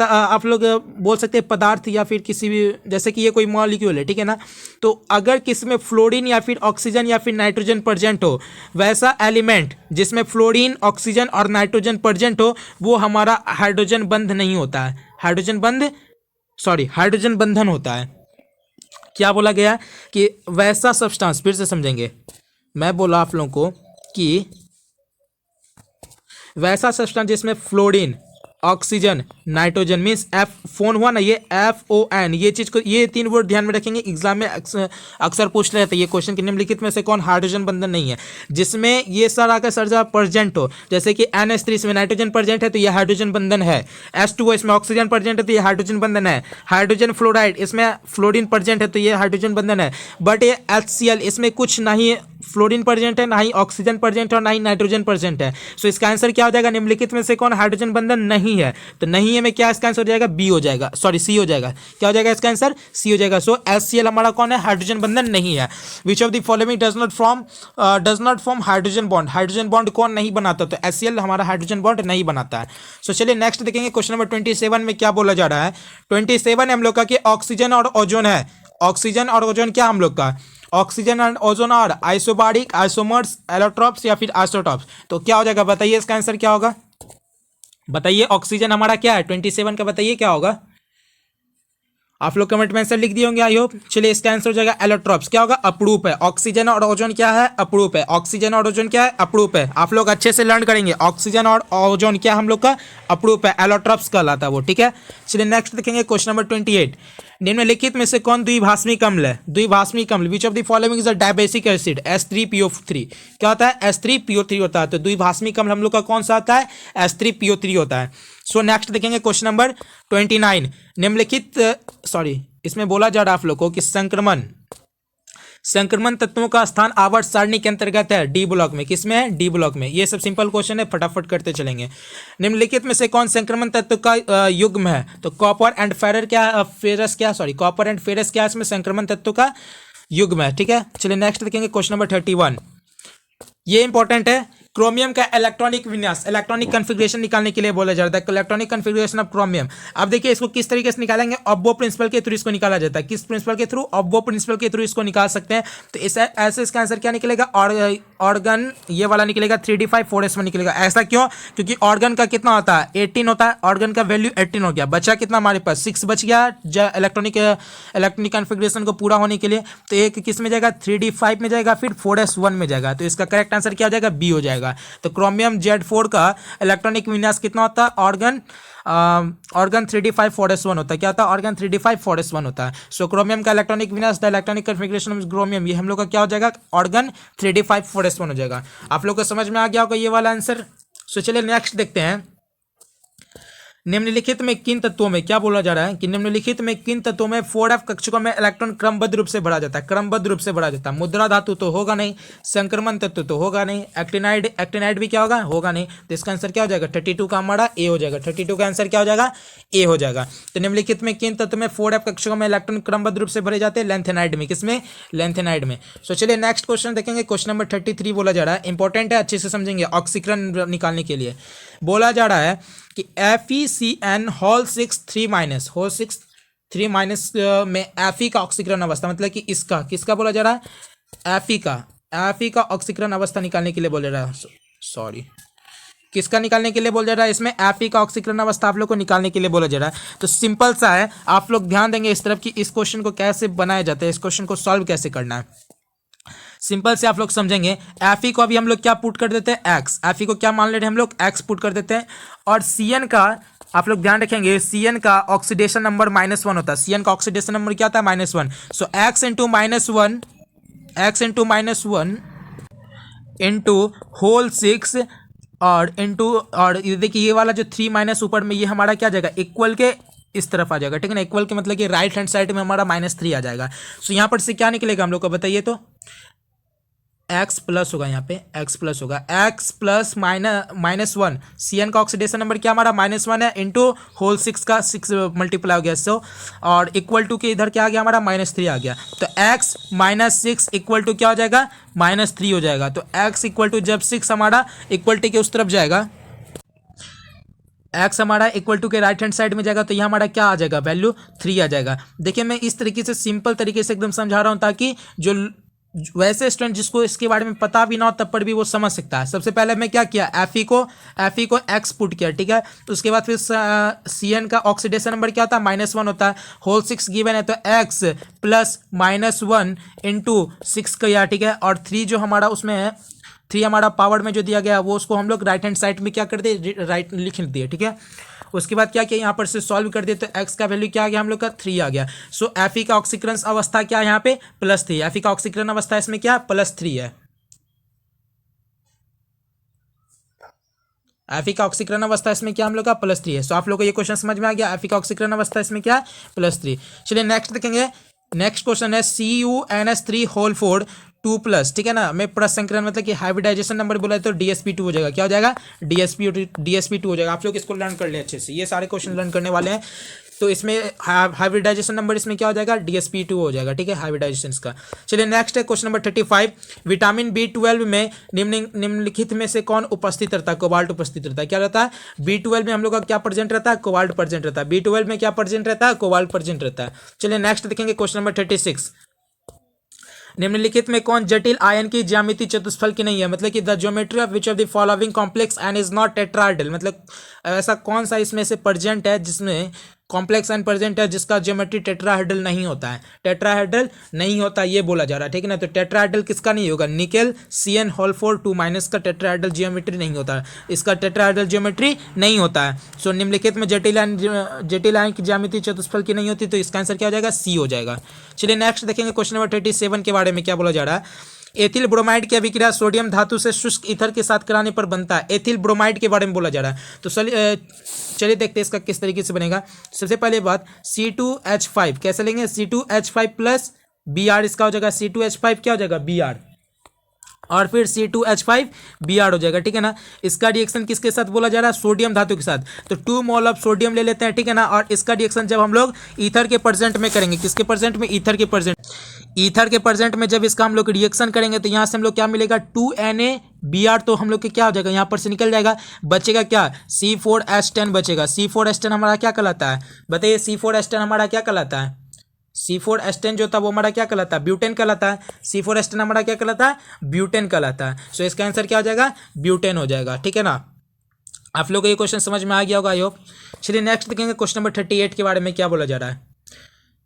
आप लोग बोल सकते हैं पदार्थ, या फिर किसी भी, जैसे कि ये कोई मॉलिक्यूल है, ठीक है ना। तो अगर किसी में फ्लोरीन या फिर ऑक्सीजन या फिर नाइट्रोजन प्रेजेंट हो, वैसा एलिमेंट जिसमें फ्लोरीन, ऑक्सीजन और नाइट्रोजन प्रेजेंट हो, वो हमारा हाइड्रोजन बंध नहीं होता है। हाइड्रोजन बंधन होता है। क्या बोला गया कि वैसा सब्सटेंस, फिर से समझेंगे। मैं बोला आप लोगों को कि वैसा सब्सटेंस जिसमें fluorine, oxygen, nitrogen, means F phone हुआ ना, ये FON, ये चीज को, ये 3 वर्ड ध्यान में रखेंगे। एग्जाम में अक्सर पूछ रहे थे ये क्वेश्चन कि निम्नलिखित में से कौन हाइड्रोजन बंधन नहीं है, जिसमें ये सारा का सर्जा प्रेजेंट हो। जैसे कि NH3 इसमें नाइट्रोजन प्रेजेंट है तो ये हाइड्रोजन बंधन है। H2O इसमें ऑक्सीजन प्रेजेंट है तो ये हाइड्रोजन बंधन है। हाइड्रोजन फ्लोराइड इसमें फ्लोरीन प्रेजेंट है तो ये हाइड्रोजन बंधन है। बट ये HCl इसमें कुछ नहीं फ्लोरीन प्रेजेंट है, ना ही ऑक्सीजन प्रेजेंट है, और ना ही नाइट्रोजन प्रेजेंट है। सो इसका आंसर क्या हो जाएगा, निम्नलिखित में से कौन हाइड्रोजन बंधन नहीं है। तो नहीं है में क्या इसका आंसर हो जाएगा, बी हो जाएगा, सॉरी सी हो जाएगा। क्या हो जाएगा इसका आंसर, सी हो जाएगा। सो HCl हमारा कौन है, हाइड्रोजन बंधन नहीं है। Which of the following does not form hydrogen bond. Hydrogen bond कौन नहीं बनाता, तो HCl हमारा हाइड्रोजन बॉन्ड नहीं बनाता है। सो चलिए नेक्स्ट देखेंगे क्वेश्चन नंबर 27 में क्या बोला जा रहा है। 27 हम लोग का कि ऑक्सीजन और ओजोन है। ऑक्सीजन और ओजोन क्या हम लोग का, ऑक्सीजन एंड ओजोन और आइसोबारिक, आइसोमर्स, एलोट्रॉप्स या फिर आइसोटॉप्स। तो क्या हो जाएगा, बताइए इसका आंसर क्या होगा। बताइए ऑक्सीजन हमारा क्या है 27 का, बताइए क्या होगा। आप लोग कमेंट में आंसर लिख दिए होंगे आई होप। चलिए इसका आंसर हो जाएगा एलोट्रॉप्स। क्या होगा, अपरूप है। ऑक्सीजन और ओजोन क्या है, अपरूप है। ऑक्सीजन और ओजोन क्या है, अपरूप है। आप लोग अच्छे से लर्न करेंगे। ऑक्सीजन और ओजोन क्या हम लोग का, अपरूप है, एलोट्रॉप्स कहलाता है वो, ठीक है। चलिए नेक्स्ट देखेंगे क्वेश्चन नंबर 28। निम्नलिखित में से कौन द्विभाषमी अम्ल है। द्विभाषमी अम्ल, विच of the following is a dibasic acid, H3PO3। क्या होता है, H3PO3 होता है। तो द्विभाषमी अम्ल हम लोग का कौन सा होता है, H3PO3 होता है। सो नेक्स्ट देखेंगे क्वेश्चन नंबर 29। निम्नलिखित इसमें बोला जा रहा है आप लोग को कि संक्रमण तत्वों का स्थान आवर्त सारणी के अंतर्गत है, डी ब्लॉक में। किसमें है, डी ब्लॉक में। ये सब सिंपल क्वेश्चन है, फटाफट करते चलेंगे। निम्नलिखित में से कौन संक्रमण तत्व का युग्म है, तो कॉपर एंड फेरस क्या इसमें संक्रमण तत्व का युग्म है, ठीक है। चलिए नेक्स्ट देखेंगे क्वेश्चन नंबर 31। ये इंपॉर्टेंट है। क्रोमियम का इलेक्ट्रॉनिक विन्यास, इलेक्ट्रॉनिक कॉन्फ़िगरेशन निकालने के लिए बोला जाता है, इलेक्ट्रॉनिक कॉन्फ़िगरेशन ऑफ क्रोमियम। अब देखिए इसको किस तरीके से निकालेंगे, ऑब्बो प्रिंसिपल के थ्रू इसको निकाला जाता है। किस प्रिंसिपल के थ्रू, ऑब्बो प्रिंसिपल के थ्रू इसको निकाल सकते हैं। तो ऐसे इसका आंसर क्या निकलेगा, ऑर्गन ये वाला निकलेगा 3d5 निकलेगा। ऐसा क्यों, क्योंकि ऑर्गन का कितना होता है, 18 होता है। ऑर्गन का वैल्यू 18 हो गया, बचा कितना हमारे पास, 6 बच गया इलेक्ट्रॉनिक कॉन्फ़िगरेशन को पूरा होने के लिए। तो एक किस में जाएगा, 3d5 में जाएगा, फिर 4s1 में जाएगा। तो इसका करेक्ट आंसर क्या हो जाएगा, बी हो जाएगा। तो क्रोमियम Z4 का इलेक्ट्रॉनिक विन्यास कितना होता है, ऑर्गन 3d5 होता है। क्या होता है, ऑर्गन 3d5 होता है। सो क्रोमियम का इलेक्ट्रॉनिक विन्यास, the electronic configuration of chromium, ये हम लोग का क्या हो जाएगा, ऑर्गन 3d5 हो जाएगा। आप लोग को समझ में आ गया होगा ये वाला आंसर। सो चलिए नेक्स्ट देखते हैं। निम्नलिखित में किन तत्वों में, क्या बोला जा रहा है कि निम्नलिखित में किन तत्वों में 4f कक्षकों में इलेक्ट्रॉन क्रमबद्ध रूप से भरा जाता है, क्रमबद्ध रूप से भरा जाता है। मुद्रा धातु तो होगा नहीं, संक्रमण तत्व तो होगा नहीं, एक्टिनाइड भी क्या होगा नहीं। तो इसका आंसर क्या हो जाएगा, 32 का हमारा ए हो जाएगा। 32 का आंसर क्या हो जाएगा, ए हो जाएगा। तो निम्नलिखित में किन तत्व में 4f कक्षकों में इलेक्ट्रॉन क्रमबद्ध रूप से भरे जाते हैं, लेंथेनाइड में। किसमें, लेंथेनाइड में। सो चलिए नेक्स्ट क्वेश्चन देखेंगे। क्वेश्चन नंबर 33 बोला जा रहा है, इंपॉर्टेंट है, अच्छे से समझेंगे। ऑक्सीकरण निकालने के लिए बोला जा रहा है कि FeCN होल 6 3 3 माइनस में Fe का ऑक्सीकरण अवस्था, मतलब कि इसका किसका बोला जा रहा है, Fe का ऑक्सीकरण अवस्था निकालने के लिए बोल रहा है, सॉरी किसका निकालने के लिए बोला जा रहा है, इसमें Fe का ऑक्सीकरण अवस्था आप लोग को निकालने के लिए बोला जा रहा है। तो सिंपल सा है, आप लोग ध्यान देंगे इस तरफ कि इस क्वेश्चन को कैसे बनाया जाता है, इस क्वेश्चन को सॉल्व कैसे करना है। सिंपल से आप लोग समझेंगे, Fe को अभी हम लोग क्या पुट कर देते हैं, x, Fe को क्या मान ले रहे हैं हम लोग, x पुट कर देते हैं। और Cn का आप लोग ध्यान रखेंगे, Cn का ऑक्सीडेशन नंबर -1 होता है, Cn का ऑक्सीडेशन नंबर क्या था, -1। सो x इंटू -1 इंटू होल 6 और इंटू, और ये देखिए ये वाला जो 3 माइनस ऊपर में, ये हमारा क्या जाएगा, इक्वल के इस तरफ आ जाएगा, ठीक है ना। इक्वल के मतलब कि राइट हैंड साइड में हमारा -3 आ जाएगा। सो यहाँ पर से क्या निकलेगा हम लोग को बताइए, तो x प्लस होगा, यहाँ पे x प्लस होगा, x प्लस -1, Cn का ऑक्सीडेशन नंबर क्या हमारा -1 है, इंटू होल 6 का 6 मल्टीप्लाई हो गया, सो और इक्वल टू के इधर क्या आ गया हमारा, -3 आ गया। तो x - 6 इक्वल टू क्या हो जाएगा, -3 हो जाएगा। तो x इक्वल टू जब 6 हमारा इक्वल टू के उस तरफ जाएगा, x हमारा इक्वल टू के राइट हैंड साइड में जाएगा, तो यहाँ हमारा क्या आ जाएगा, वैल्यू 3 आ जाएगा। देखिए मैं इस तरीके से सिंपल तरीके से एकदम समझा रहा हूँ, ताकि जो वैसे स्टूडेंट जिसको इसके बारे में पता भी ना हो तब पर भी वो समझ सकता है। सबसे पहले मैं क्या किया, Fe को x पुट किया, ठीक है। तो उसके बाद फिर Cn का ऑक्सीडेशन नंबर क्या होता है, -1 होता है, होल 6 गिवन है, तो x प्लस -1 इंटू 6 किया, ठीक है। और 3 जो हमारा उसमें है, 3 हमारा पावर में जो दिया गया वो उसको हम लोग राइट हैंड साइड में क्या कर दिए, राइट लिख दिए, ठीक है। उसके बाद क्या किया, यहाँ पर से सॉल्व कर दिए, तो x का वैल्यू क्या आ गया हम लोग का, 3 आ गया। सो Fe का ऑक्सीकरण अवस्था क्या है यहाँ पे, +3, Fe का ऑक्सीकरण अवस्था इसमें क्या, +3 है। Fe का ऑक्सीकरण अवस्था इसमें क्या हम लोग का, +3 है। सो आप लोग को ये क्वेश्चन समझ में आ गया, Fe का ऑक्सीकरण अवस्था इसमें क्या, +3। चलिए नेक्स्ट देखेंगे, नेक्स्ट क्वेश्चन है CuNH3 होल 4 2+, ठीक है ना। मैं प्रसंकरण मतलब कि हाइब्रिडाइजेशन नंबर बोला है, तो DsP2 हो जाएगा, क्या हो जाएगा, DsP2 हो जाएगा। आप लोग इसको लर्न कर ले अच्छे से, ये सारे क्वेश्चन लर्न करने वाले हैं। तो इसमें हाइब्रिडाइजेशन नंबर इसमें क्या हो जाएगा, DsP2 हो जाएगा, ठीक है, हाइब्रिडाइजेशन का। चलिए नेक्स्ट है क्वेश्चन नंबर 35, विटामिन B12 में निम्नलिखित में से कौन उपस्थित रहता है, कोबाल्ट उपस्थित रहता है। क्या रहता है, B12 में हम लोग का क्या प्रेजेंट रहता है, कोबाल्ट प्रेजेंट रहता है। B12 में क्या प्रेजेंट रहता है, कोबाल्ट प्रेजेंट रहता है। चलिए नेक्स्ट देखेंगे क्वेश्चन नंबर 36, निम्नलिखित में कौन जटिल आयन की ज्यामिति चतुष्फल की नहीं है, मतलब कि the geometry of which of the following complex and is not tetrahedral, मतलब ऐसा कौन सा इसमें से प्रेजेंट है जिसमें कॉम्प्लेक्स एंड प्रेजेंट है जिसका ज्योमेट्री टेट्राहेड्रल नहीं होता है, टेट्राहेड्रल नहीं होता ये बोला जा रहा है, ठीक है ना। तो टेट्राहेड्रल किसका नहीं होगा, निकेल Cn होल 4 2- का टेट्राहेड्रल ज्योमेट्री नहीं होता है, इसका टेट्राहेड्रल ज्योमेट्री नहीं होता है। सो निम्नलिखित में जटिल आयन की ज्यामिति चतुष्फल की नहीं होती, तो इसका आंसर क्या हो जाएगा, C हो जाएगा। चलिए नेक्स्ट देखेंगे क्वेश्चन नंबर 37 के बारे में क्या बोला जा रहा है, एथिल ब्रोमाइड की अभिक्रिया सोडियम धातु से शुष्क ईथर के साथ कराने पर बनता है। एथिल ब्रोमाइड के बारे में बोला जा रहा है, तो चलिए देखते हैं इसका किस तरीके से बनेगा। सबसे पहले बात, C2H5 कैसे लेंगे, C2H5 प्लस Br, इसका हो जाएगा C2H5 क्या हो जाएगा, Br, और फिर C2H5 Br हो जाएगा, ठीक है ना। इसका रिएक्शन किसके साथ बोला जा रहा है, सोडियम धातु के साथ, तो 2 मोल ऑफ सोडियम ले लेते हैं, ठीक है ना। और इसका रिएक्शन जब हम लोग ईथर के प्रेजेंट में करेंगे, किसके प्रेजेंट में, ईथर के प्रेजेंट में जब इसका हम लोग रिएक्शन करेंगे, तो यहाँ से हम लोग क्या मिलेगा, 2Na तो हम लोग के क्या हो जाएगा, यहाँ पर से निकल जाएगा, बचेगा क्या, C4H10 बचेगा। C4H10 हमारा क्या कहलाता है, बताइए, C4H10 हमारा क्या कहलाता है, C4H10 जो था वो हमारा क्या कहलाता है, ब्यूटेन कहलाता है। C4H10 हमारा क्या कहलाता है, ब्यूटेन कहलाता है। सो इसका आंसर क्या हो जाएगा, ब्यूटेन हो जाएगा, ठीक है ना। आप लोगों को ये क्वेश्चन समझ में आ गया होगा, आई होप। चलिए नेक्स्ट देखेंगे क्वेश्चन नंबर 38 के बारे में क्या बोला जा रहा है।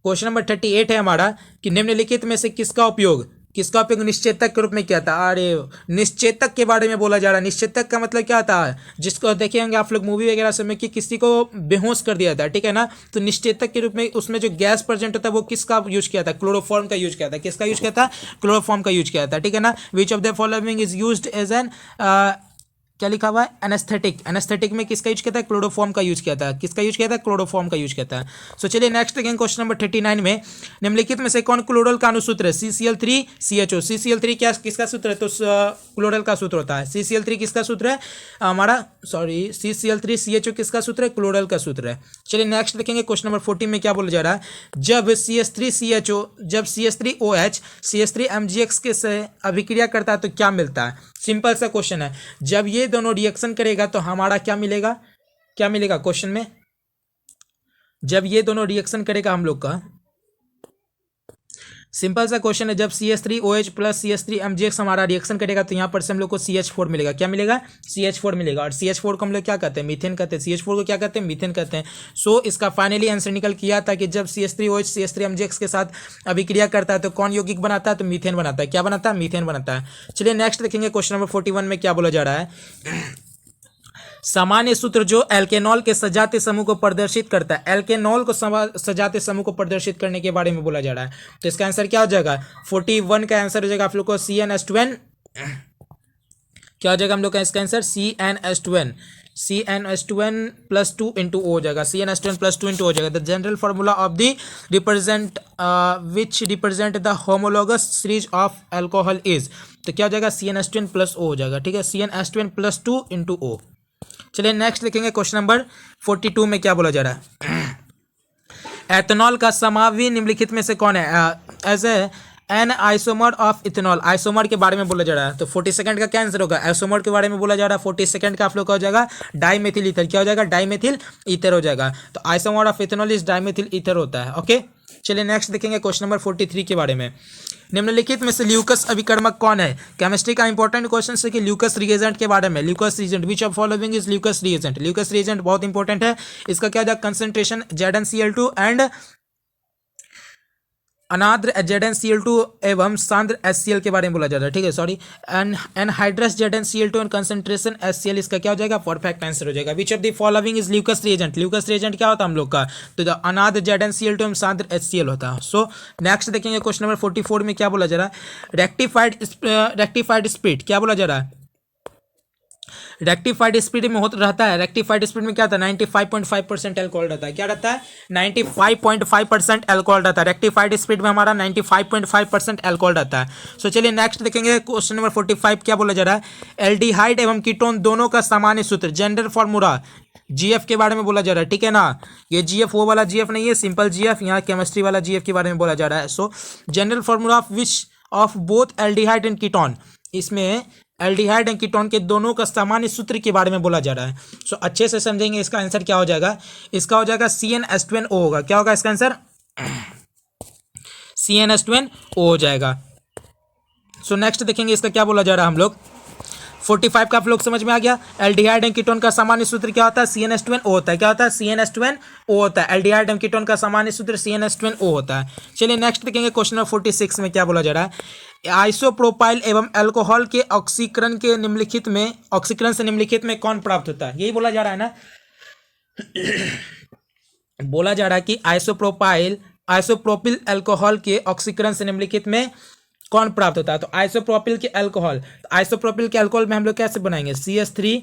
क्वेश्चन नंबर 38 है हमारा कि निम्नलिखित में से किसका उपयोग निश्चेतक के रूप में किया था। अरे निश्चेतक के बारे में बोला जा रहा है। निश्चेतक का मतलब क्या था, जिसको देखे होंगे आप लोग मूवी वगैरह समय कि किसी को बेहोश कर दिया था, ठीक है ना। तो निश्चेतक के रूप में उसमें जो गैस प्रेजेंट होता है वो किसका यूज किया था, क्लोरोफॉर्म का यूज किया था। किसका यूज किया था, क्लोरोफॉर्म का यूज किया था, ठीक है ना। Which of the following is used as an, क्या लिखा हुआ है, एनेस्थेटिक। एनेस्थेटिक में किसका यूज किया था, क्लोरोफॉर्म का यूज किया था। किसका यूज किया था, क्लोरोफॉर्म का यूज किया था। सो चलिए नेक्स्ट देखेंगे क्वेश्चन नंबर 39 में, निम्नलिखित में से कौन क्लोरल का अनुसूत्र है, CCl3CHO। CCl3 क्या किसका सूत्र है, तो क्लोरल का सूत्र होता है। CCl3 किसका सूत्र है हमारा, सॉरी CCl3CHO किसका सूत्र है, क्लोरल का सूत्र है। चलिए नेक्स्ट देखेंगे क्वेश्चन नंबर 40 में क्या बोला जा रहा है, जब CH3CHO जब CH3OH CH3MgX के से अभिक्रिया करता है तो क्या मिलता है। सिंपल सा क्वेश्चन है, जब ये दोनों रिएक्शन करेगा तो हमारा क्या मिलेगा, क्या मिलेगा क्वेश्चन में, जब ये दोनों रिएक्शन करेगा हम लोग का, सिंपल सा क्वेश्चन है, जब CH3OH प्लस CH3MgX हमारा रिएक्शन करेगा तो यहाँ पर से हम लोग को CH4 मिलेगा। क्या मिलेगा? CH4 मिलेगा। और CH4 को हम लोग क्या कहते हैं? मीथेन कहते हैं। CH4 को क्या कहते हैं? मीथेन कहते हैं। सो इसका फाइनली आंसर निकल किया था कि जब CH3OH CH3MgX के साथ अभिक्रिया करता है तो कौन यौगिक बनाता है? तो मीथेन बनाता है। क्या बनाता है? मीथेन बनाता है। चलिए नेक्स्ट देखेंगे क्वेश्चन नंबर 41 में क्या बोला जा रहा है। सामान्य सूत्र जो एल्केनॉल के सजातीय समूह को प्रदर्शित करता है, एल्केनॉल को सजातीय समूह को प्रदर्शित करने के बारे में बोला जा रहा है। तो इसका आंसर क्या हो जाएगा? 41 का आंसर हो जाएगा आप लोग को CnH2n। क्या हो जाएगा हम लोग का इसका answer? CnH2n। CnH2n plus 2 into O हो जाएगा। CnH2n प्लस 2 इंटू हो जाएगा। The general formula of the represent which represent the homologous series of alcohol is. तो क्या हो जाएगा? CnH2n प्लस ओ हो जाएगा। ठीक है, CnH2n प्लस 2 इंटू ओ। चलिए नेक्स्ट लिखेंगे क्वेश्चन नंबर 42 में क्या बोला जा रहा है। एथेनॉल का समावी निम्नलिखित में से कौन है? As an isomer of ethanol, isomer के बारे में बोला जा रहा है। तो 42 का क्या आंसर होगा? आइसोमर के बारे में बोला जा रहा है। 42 का आप लोग का हो जाएगा डाइमेथिल ईथर। क्या हो जाएगा? डाइमेथिल ईथर हो जाएगा। तो isomer of ethanol is dimethyl ether होता है। ओके, चलिए नेक्स्ट देखेंगे क्वेश्चन नंबर 43 के बारे में। निम्नलिखित में से ल्यूकस अभिकर्मक कौन है? केमिस्ट्री का इंपॉर्टेंट क्वेश्चन है कि ल्यूकस रिएजेंट के बारे में। Lucas reagent which of following is Lucas reagent. Lucas reagent बहुत इंपॉर्टेंट है। इसका क्या जाएगा? कंसंट्रेशन ZnCl2 एंड अनाद्र ZnCl2 एवं सांद्र HCl के बारे में बोला जा रहा है। ठीक है, sorry, anhydrous ZnCl2 and concentration HCl। इसका क्या हो जाएगा? परफेक्ट आंसर हो जाएगा। विच of the following is Lucas reagent. Lucas reagent क्या होता है हम लोग का? तो अनाद्र ZnCl2 एवं सांद्र HCl होता है। सो नेक्स्ट देखेंगे क्वेश्चन नंबर 44 में क्या बोला जा रहा है। रेक्टिफाइड स्प्लिट क्या बोला जा रहा है? रेक्टिफाइड स्पीड में होता रहता है। रेक्टिफाइड स्पीड में क्या होता है? 95.5% एल्कोहल रहता है। क्या रहता है? 95.5% एल्कोहल रहता है। रेक्टिफाइड स्पीड में हमारा 95.5% एल्कोहल रहता है। सो चलिए नेक्स्ट देखेंगे क्वेश्चन नंबर 45 क्या बोला जा रहा है। एल्डिहाइड एवं कीटोन दोनों का सामान्य सूत्र, जनरल फॉर्मूला GF के बारे में बोला जा रहा है। ठीक है ना, ये GF वो वाला GF नहीं है, सिंपल GF, यहाँ केमिस्ट्री वाला GF के बारे में बोला जा रहा है। सो general formula of which of both aldehyde and ketone, इसमें एल्डिहाइड एंड कीटोन के दोनों का सामान्य सूत्र के बारे में बोला जा रहा है। सो अच्छे से समझेंगे। इसका आंसर क्या हो जाएगा? इसका हो जाएगा CnH2nO होगा। क्या होगा इसका आंसर? CnH2nO हो जाएगा। सो नेक्स्ट देखेंगे इसका क्या बोला जा रहा है हम लोग। 45 का आप लोग समझ में आ गया। एल्डिहाइड एंड कीटोन का सामान्य सूत्र क्या होता है? CnH2nO होता है। क्या होता है? CnH2nO होता है। एल्डिहाइड एंड कीटोन का सामान्य सूत्र CnH2nO होता है। चलिए नेक्स्ट देखेंगे क्वेश्चन नंबर 46 में क्या बोला जा रहा है। आइसोप्रोपाइल एवं अल्कोहल के ऑक्सीकरण के निम्नलिखित में, ऑक्सीकरण से निम्नलिखित में कौन प्राप्त होता है? यही बोला जा रहा है ना। बोला जा रहा है कि आइसोप्रोपिल अल्कोहल के ऑक्सीकरण से निम्नलिखित में कौन प्राप्त होता है? तो आइसोप्रोपिल के अल्कोहल, तो आइसोप्रोपिल के अल्कोहल में हम लोग कैसे बनाएंगे? CH3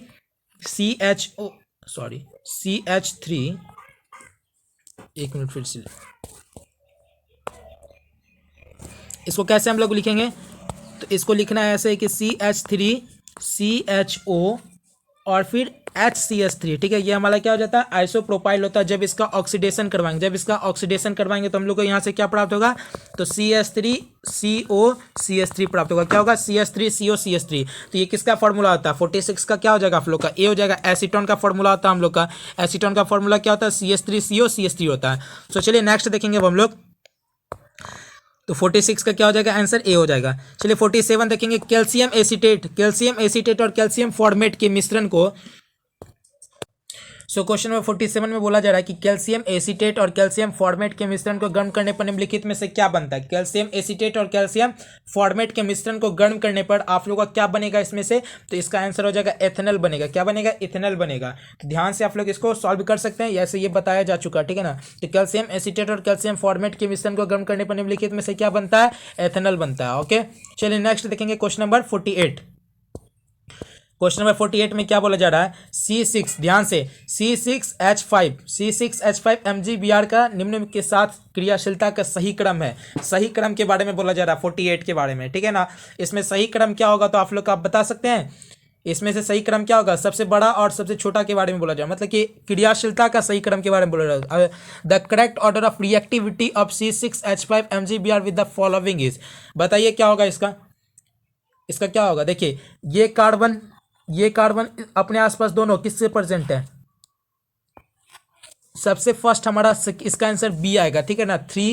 एक मिनट फिर से, इसको कैसे हम लोग लिखेंगे? तो इसको लिखना है ऐसे कि CH3CHO और फिर HCH3। ठीक है, ये हमारा क्या हो जाता है? आइसोप्रोपाइल होता है। जब इसका ऑक्सीडेशन करवाएंगे तो हम लोग को यहाँ से क्या प्राप्त होगा? तो CH3COCH3 प्राप्त होगा। क्या होगा? CH3COCH3। तो ये किसका फॉर्मूला होता है? 46 का क्या हो जाएगा आप लोग का? ए हो जाएगा। एसीटोन का फॉर्मूला होता है हम लोग का। एसीटोन का फॉर्मूला क्या होता है? CH3COCH3 होता है। तो चलिए नेक्स्ट देखेंगे अब हम लोग। तो 46 का क्या हो जाएगा? आंसर ए हो जाएगा। चलिए 47 देखेंगे। कैल्शियम एसीटेट और कैल्शियम फॉर्मेट के मिश्रण को, सो क्वेश्चन नंबर 47 में बोला जा रहा है कि कैल्शियम एसीटेट और कैल्शियम फॉर्मेट के मिश्रण को गर्म करने पर निम्नलिखित में से क्या बनता है? कैल्शियम एसीटेट और कैल्शियम फॉर्मेट के मिश्रण को गर्म करने पर आप लोगों का क्या बनेगा इसमें से? तो इसका आंसर हो जाएगा एथेनॉल बनेगा। क्या बनेगा? इथेनॉल बनेगा। तो ध्यान से आप लोग इसको सॉल्व कर सकते हैं, ऐसे ये बताया जा चुका है। ठीक है ना। तो कैल्शियम एसीटेट और कैल्शियम फॉर्मेट के मिश्रण को गर्म करने पर निम्नलिखित में से क्या बनता है? एथेनॉल बनता है। ओके, चलिए नेक्स्ट देखेंगे क्वेश्चन नंबर 48। क्वेश्चन नंबर 48 में क्या बोला जा रहा है? C6, ध्यान से, C6H5 MgBr का निम्न के साथ क्रियाशीलता का सही क्रम है। सही क्रम के बारे में बोला जा रहा है 48 के बारे में। ठीक है ना। इसमें सही क्रम क्या होगा तो आप लोग आप बता सकते हैं? इसमें से सही क्रम क्या होगा? सबसे बड़ा और सबसे छोटा के बारे में बोला जाए, मतलब कि क्रियाशीलता का सही क्रम के बारे में बोला जाए। The correct order of reactivity of C6H5 MgBr with the following is, बताइए क्या होगा इसका? इसका क्या होगा? देखिए ये कार्बन अपने आसपास दोनों किससे प्रेजेंट है? सबसे फर्स्ट हमारा इसका आंसर बी आएगा, ठीक है ना। Three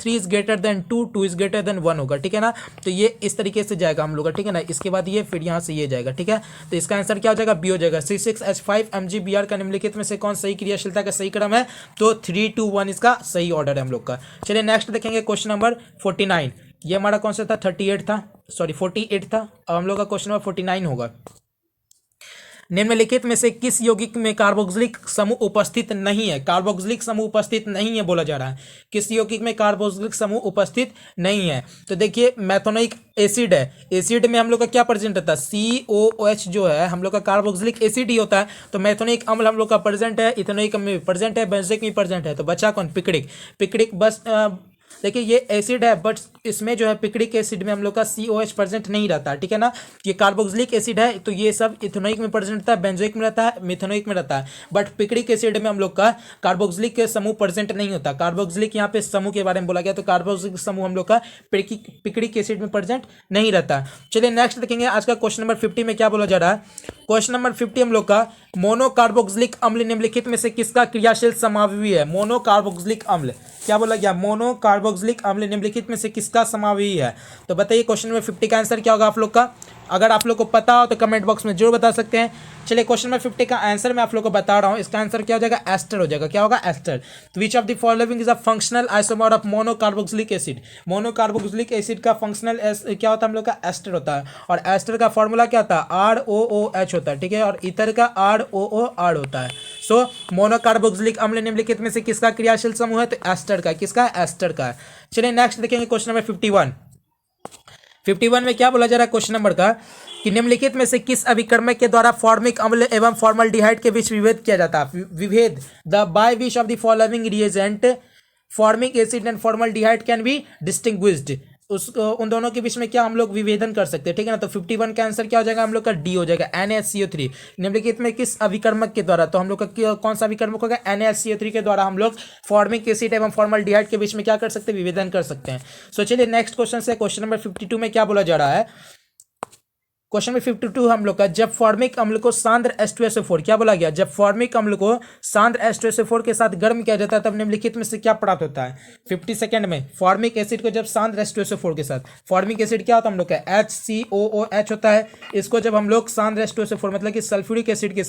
is greater than two, two is greater than one होगा, ठीक है ना। तो ये इस तरीके से जाएगा हम लोग का, ठीक है ना। इसके बाद ये फिर यहाँ से ये जाएगा, ठीक है। तो इसका आंसर क्या हो जाएगा, बी हो जाएगा। C6H5 MgBr का निम्नलिखित में से कौन सही क्रियाशीलता का सही क्रम है, तो 3 2 1 इसका सही ऑर्डर है हम लोग का। चलिए नेक्स्ट देखेंगे क्वेश्चन नंबर 49। ये हमारा कौन सा था, 38 था, सॉरी 48 था। अब हम लोग का क्वेश्चन नंबर 49 होगा। निम्नलिखित में से किस यौगिक में कार्बोक्सिलिक समूह उपस्थित नहीं है, कार्बोक्सिलिक समूह उपस्थित नहीं है बोला जा रहा है। किस यौगिक में कार्बोक्सिलिक समूह उपस्थित नहीं है, तो देखिए मैथोनिक एसिड है, एसिड में हम लोग का क्या प्रेजेंट होता है, COOH जो है हम लोग का कार्बोक्सिलिक एसिड ही होता है। तो मैथोनिक अम्ल हम लोग का प्रेजेंट है, इथेनोइक अम्ल में प्रेजेंट है, बेंजोइक में प्रेजेंट है। तो बचा कौन, पिकड़िक। पिकड़िक बस देखिए ये एसिड है, बट इसमें जो है पिकड़िक एसिड में हम लोग का COH प्रेजेंट नहीं रहता है, ठीक है ना। ये कार्बोक्सिलिक एसिड है, तो ये सब इथेनोइक में प्रेजेंट रहता है, बेंजोइक में रहता है, मिथेनोइक में रहता है। बट पिकड़िक एसिड में हम लोग का कार्बोक्सिलिक के समूह प्रेजेंट नहीं होता। कार्बोक्सिलिक यहाँ पे समूह के बारे में बोला गया, तो कार्बोक्सिलिक समूह हम लोग का पिकड़िक एसिड में प्रेजेंट नहीं रहता। चलिए नेक्स्ट देखेंगे आज का क्वेश्चन नंबर 50 में क्या बोला जा रहा है। क्वेश्चन नंबर 50 हम लोग का, मोनोकार्बोक्सिलिक अम्ल निम्नलिखित में से किसका क्रियाशील समावयवी है। मोनोकार्बोक्सिलिक अम्ल क्या बोला गया, मोनोकार्बोक्सिलिक अम्ल निम्नलिखित में से किसका समावयवी है। तो बताइए क्वेश्चन नंबर 50 का आंसर क्या होगा आप लोग का। अगर आप लोग को पता हो तो कमेंट बॉक्स में जरूर बता सकते हैं। चलिए क्वेश्चन नंबर 50 का आंसर मैं आप लोग को बता रहा हूँ। इसका आंसर क्या हो जाएगा, एस्टर हो जाएगा। क्या होगा, एस्टर। तो which of the following is a functional isomer of monocarboxylic acid. Monocarboxylic acid का फंक्शनल क्या होता है हम लोग का, एस्टर होता है। और एस्टर का फॉर्मूला क्या होता है, ROOH होता है, ठीक है। और ईथर का ROOR होता है। सो मोनोकार्बोक्सिलिक अम्ल निम्नलिखित में से किसका क्रियाशील समूह है, तो एस्टर का। किसका, एस्टर का। चलिए नेक्स्ट देखेंगे क्वेश्चन नंबर 51। 51 में क्या बोला जा रहा है क्वेश्चन नंबर का, कि निम्नलिखित में से किस अभिकर्मक के द्वारा फॉर्मिक अम्ल एवं फॉर्मल्डिहाइड के बीच विभेद किया जाता है। विभेद, the by which of the following reagent formic acid and formaldehyde can be distinguished. उन दोनों के बीच में क्या हम लोग विभेदन कर सकते हैं, ठीक है ना। तो 51 का आंसर क्या हो जाएगा हम लोग का, डी हो जाएगा, NaCO3। निम्नलिखित में किस अभिकर्मक के द्वारा, तो हम लोग का कौन सा अभिकर्मक होगा, NaCO3 के द्वारा हम लोग फॉर्मिक एसिड एवं फॉर्मल्डिहाइड के बीच में क्या कर सकते हैं, विभेदन कर सकते हैं। सो चलिए नेक्स्ट क्वेश्चन से, क्वेश्चन नंबर 52 में क्या बोला जा रहा है। क्वेश्चन में 52 हम लोग का, जब फॉर्मिक अम्ल को सांद्र H2SO4, क्या बोला गया, जब फॉर्मिक अम्ल को सांद्र H2SO4 के साथ गर्म किया जाता है तब निम्नलिखित में से क्या प्राप्त होता है। 50 सेकंड में, फॉर्मिक एसिड को जब सांद्र H2SO4 के साथ, फॉर्मिक एसिड क्या होता है हम लोग का, HCOOH होता है। इसको जब हम लोग सांद्र H2SO4 मतलब कि सल्फ्यूरिक एसिड के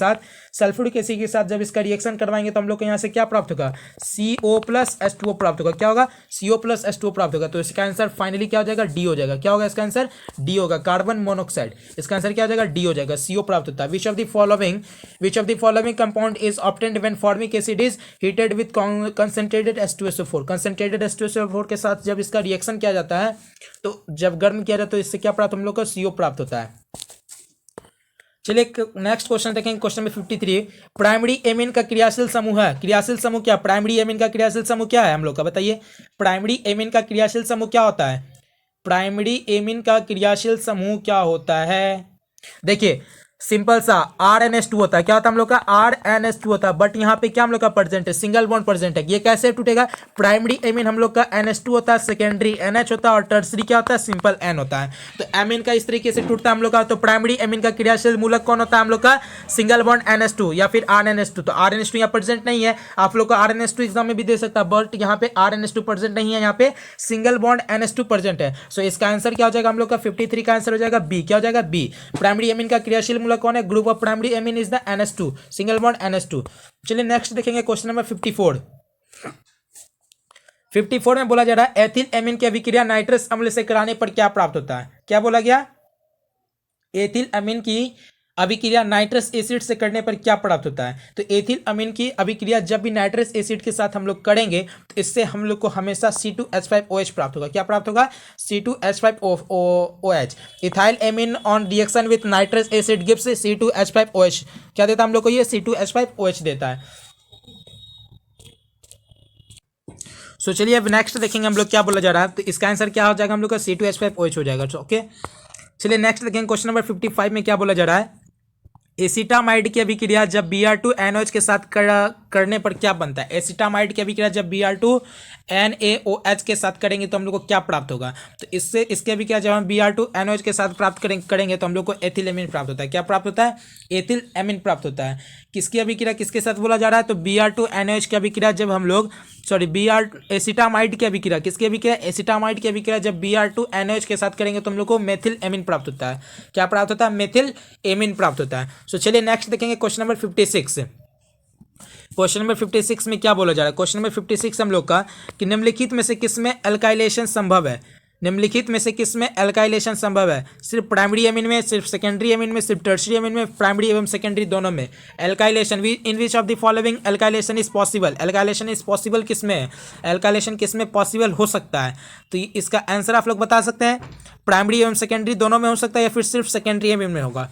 साथ जब इसका रिएक्शन करवाएंगे तो हम लोग को यहाँ से क्या प्राप्त होगा, CO+H2O प्राप्त होगा। क्या होगा, CO+H2O प्राप्त होगा। तो इसका आंसर फाइनली क्या हो जाएगा, डी हो जाएगा। क्या होगा इसका आंसर, डी होगा, कार्बन मोनोऑक्साइड। इसका आंसर क्या हो जाएगा, डी हो जाएगा, CO प्राप्त होता है। Which of the following compound is obtained when formic acid is heated with concentrated H2SO4। Concentrated H2SO4 के साथ जब इसका रिएक्शन किया जाता है, तो जब गर्म किया जाता है तो इससे क्या प्राप्त हम लोग को, CO प्राप्त होता है। चलिए नेक्स्ट क्वेश्चन देखेंगे, क्वेश्चन में 53। प्राइमरी एमीन का क्रियाशील समूह है, क्रियाशील समूह क्या, प्राइमरी एमीन का क्रियाशील समूह क्या है हम लोग का, बताइए। प्राइमरी एमीन का क्रियाशील समूह क्या होता है, प्राइमरी एमीन का क्रियाशील समूह क्या होता है। देखिए सिंपल सा RnH2 होता है। क्या होता है हम लोग का, RnH2 होता है। बट यहाँ पे क्या हम लोग का प्रेजेंट है, सिंगल बॉन्ड प्रेजेंट है। ये कैसे टूटेगा, प्राइमरी एमीन हम लोग का NH2 होता है, सेकेंडरी NH होता है, और टर्सरी क्या होता है, सिंपल N होता है। तो एमीन का इस तरीके से टूटता है हम लोग का। तो प्राइमरी एमीन का क्रियाशील मूलक कौन होता है हम लोग का, सिंगल बॉन्ड NH2 या फिर RnH2। तो RnH2 यहाँ प्रेजेंट नहीं है। आप लोग का RnH2 एग्जाम में भी दे सकता है, बट यहाँ पे RnH2 प्रेजेंट नहीं है, यहाँ पे सिंगल बॉन्ड NH2 प्रेजेंट है। सो इसका आंसर क्या हो जाएगा हम लोग का, 53 का आंसर हो जाएगा बी। क्या हो जाएगा, बी। प्राइमरी एमीन का क्रियाशील मूलक कौन है, group of primary amine is the NH2, single bond NH2। चलिए नेक्स्ट देखेंगे क्वेश्चन नंबर 54। 54 में बोला जा रहा है, एथिल एमीन की अभिक्रिया नाइट्रस अम्ल से कराने पर क्या प्राप्त होता है। क्या बोला गया, एथिल अमीन की अभिक्रिया नाइट्रस एसिड से करने पर क्या प्राप्त होता है। तो एथिल अमीन की अभिक्रिया जब भी नाइट्रस एसिड के साथ हम लोग करेंगे तो इससे हम लोग को हमेशा C2H5OH प्राप्त होगा। क्या प्राप्त होगा, C2H5OH। Ethyl amine on reaction with nitrous acid gives C2H5OH। क्या देता है हम लोग को, ये C2H5OH देता है। सो चलिए अब नेक्स्ट देखेंगे हम लोग क्या बोला जा रहा है। तो इसका आंसर क्या हो जाएगा हम लोग का, C2H5OH हो जाएगा। ओके चलिए नेक्स्ट देखेंगे क्वेश्चन नंबर 55 में क्या बोला जा रहा है। एसिटामाइड की अभिक्रिया जब Br2NaOH के साथ करने पर क्या बनता है? एसिटामाइड की अभिक्रिया जब Br2NaOH के साथ करेंगे तो हम लोग को क्या प्राप्त होगा? तो इससे इसकी अभिक्रिया जब हम Br2NaOH के साथ प्राप्त करेंगे तो हम लोग को एथिलेमिन प्राप्त होता है। क्या प्राप्त होता है? एथिलेमिन प्राप्त होता है। किसकी अभिक्रिया किसके साथ बोला जा रहा है? तो Br2NaOH की अभिक्रिया जब हम लोग एसिटामाइड की अभिक्रिया किसकी अभिक्रिया? एसिटामाइड की अभिक्रिया जब Br2NaOH के साथ करेंगे तो हम लोग को मेथिल एमिन प्राप्त होता है। क्या प्राप्त होता है? मेथिल एमिन प्राप्त होता है। सो चलिए नेक्स्ट देखेंगे क्वेश्चन नंबर 56। क्वेश्चन नंबर 56 में क्या बोला जा रहा है? क्वेश्चन नंबर 56 हम लोग का कि निम्नलिखित में से किसमें एल्काइलेशन संभव है? निम्नलिखित में से किसमें एल्काइलेशन संभव है? सिर्फ प्राइमरी एमिन में, सिर्फ सेकेंडरी एमिन में, सिर्फ टर्शियरी एमिन में, प्राइमरी एवं सेकेंडरी दोनों में alkylation in which of the following alkylation is possible? Alkylation is possible किसमें है? एल्काइलेशन किसमें पॉसिबल हो सकता है? तो इसका आंसर आप लोग बता सकते हैं। प्राइमरी एवं सेकेंडरी दोनों में हो सकता है या फिर सिर्फ सेकेंडरी एमिन में होगा?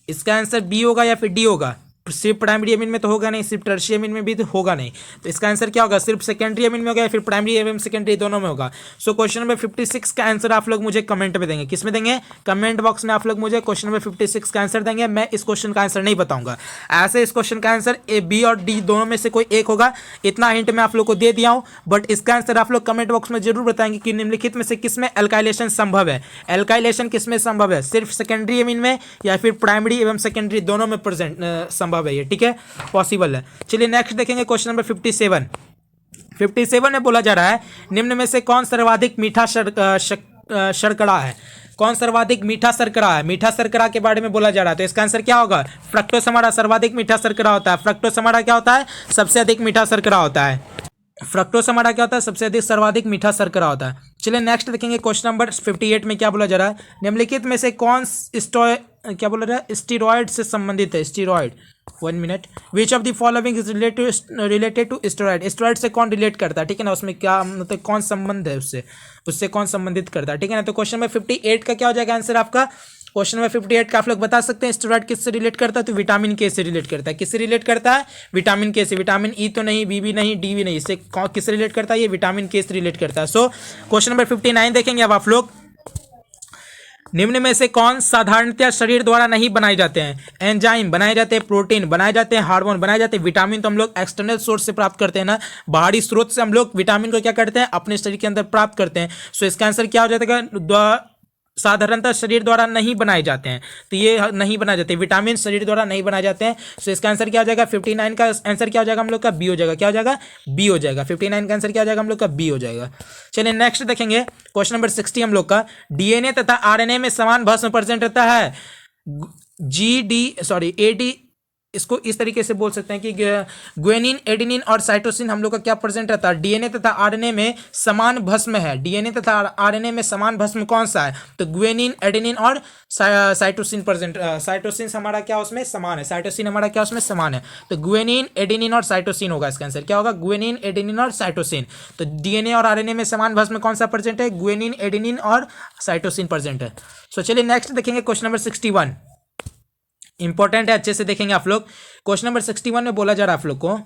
इसका आंसर बी होगा या फिर डी होगा? सिर्फ प्राइमरी एमिन में तो होगा नहीं, सिर्फ टर्शियरी एमिन में भी तो होगा नहीं। तो इसका आंसर क्या होगा? सिर्फ सेकेंडरी एमिन में होगा या फिर प्राइमरी एवं सेकेंडरी दोनों में होगा? सो क्वेश्चन नंबर 56 का आंसर आप लोग मुझे कमेंट में देंगे। किस में देंगे? कमेंट बॉक्स में आप लोग मुझे क्वेश्चन नंबर 56 का आंसर देंगे। मैं इस क्वेश्चन का आंसर नहीं बताऊंगा। ऐसे इस क्वेश्चन का आंसर ए, बी और डी दोनों में से कोई एक होगा। इतना हिंट मैं आप लोग को दे दिया हूं, बट इसका आंसर आप लोग कमेंट बॉक्स में जरूर बताएंगे कि निम्नलिखित में से किसमें एल्काइलेशन संभव है। एल्काइलेशन किसमें संभव है? सिर्फ सेकेंडरी एमिन में या फिर प्राइमरी एवं सेकेंडरी दोनों में प्रेजेंट संभव है ये, ठीक है, पॉसिबल है। चलिए नेक्स्ट देखेंगे क्वेश्चन नंबर 57। 57 में बोला जा रहा है निम्न में से कौन सर्वाधिक मीठा शर्करा है? कौन सर्वाधिक मीठा शर्करा है? मीठा शर्करा के बारे में बोला जा रहा है, तो इसका आंसर क्या होगा? फ्रक्टोज हमारा सर्वाधिक मीठा शर्करा होता है। फ्रक्टोज हमारा क्या होता है? सबसे अधिक मीठा शर्करा होता है। फ्रक्टोज हमारा क्या होता है? सबसे अधिक सर्वाधिक मीठा शर्करा होता है। चलिए नेक्स्ट देखेंगे क्वेश्चन नंबर 58 में क्या बोला जा रहा है? निम्नलिखित में से कौन क्या बोला जा रहा है? स्टीरॉयड से संबंधित है। Steroid, 1 minute. Which of the following is related to steroid? Steroid से कौन रिलेट करता है, ठीक है ना? उसमें क्या मतलब कौन संबंध है उससे कौन संबंधित करता है, ठीक है ना? तो क्वेश्चन नंबर 58 का क्या हो जाएगा आंसर आपका? क्वेश्चन नंबर 58 का आप लोग बता सकते हैं स्टेरॉयड किससे रिलेट करता है? तो विटामिन के से रिलेट करता है। किससे रिलेट करता है? विटामिन के से। विटामिन ई तो नहीं, बी भी नहीं, डी भी नहीं, इससे किससे रिलेट करता है? ये विटामिन के से रिलेट करता है। सो क्वेश्चन नंबर 59 देखेंगे अब आप लोग। निम्न में से कौन साधारणतया शरीर द्वारा नहीं बनाए जाते हैं? एंजाइम बनाए जाते हैं, प्रोटीन बनाए जाते हैं, हार्मोन बनाए जाते हैं। विटामिन तो हम लोग एक्सटर्नल सोर्स से प्राप्त करते हैं ना, बाहरी स्रोत से हम लोग विटामिन को क्या करते हैं? अपने शरीर के अंदर प्राप्त करते हैं। सो इसका आंसर क्या हो जाएगा? साधारणतः शरीर द्वारा नहीं बनाए जाते हैं, तो ये नहीं बनाए जाते, विटामिन शरीर द्वारा नहीं बनाए जाते हैं। सो इसका आंसर क्या हो जाएगा? 59 का आंसर क्या हो जाएगा हम लोग का? बी हो जाएगा। क्या हो जाएगा? बी हो जाएगा। 59 का आंसर क्या हो जाएगा हम लोग का? बी हो जाएगा। चलिए नेक्स्ट देखेंगे क्वेश्चन नंबर 60 हम लोग का। डीएनए तथा आरएनए में समान भस्म प्रेजेंट रहता है। एडी इसको इस तरीके से बोल सकते हैं कि ग्वेनिन, एडेनिन और साइटोसिन हम लोग का क्या प्रेजेंट रहता है? डीएनए तथा आरएनए में समान भस्म है। डीएनए तथा आरएनए में समान भस्म कौन सा है? तो ग्वेनिन, एडेनिन और साइटोसिन प्रेजेंट। साइटोसिन हमारा क्या उसमें समान है? साइटोसिन हमारा क्या उसमें समान है? तो ग्वेनिन, एडेनिन और साइटोसिन होगा इसका आंसर। क्या होगा? ग्वेनिन, एडेनिन और साइटोसिन। तो डीएनए और आरएनए में समान भस्म कौन सा प्रेजेंट है? ग्वेनिन, एडेनिन और साइटोसिन प्रेजेंट है। सो चलिए नेक्स्ट देखेंगे क्वेश्चन नंबर 61। इंपॉर्टेंट है, अच्छे से देखेंगे आप लोग। क्वेश्चन नंबर 61 में बोला जा रहा है आप लोग को,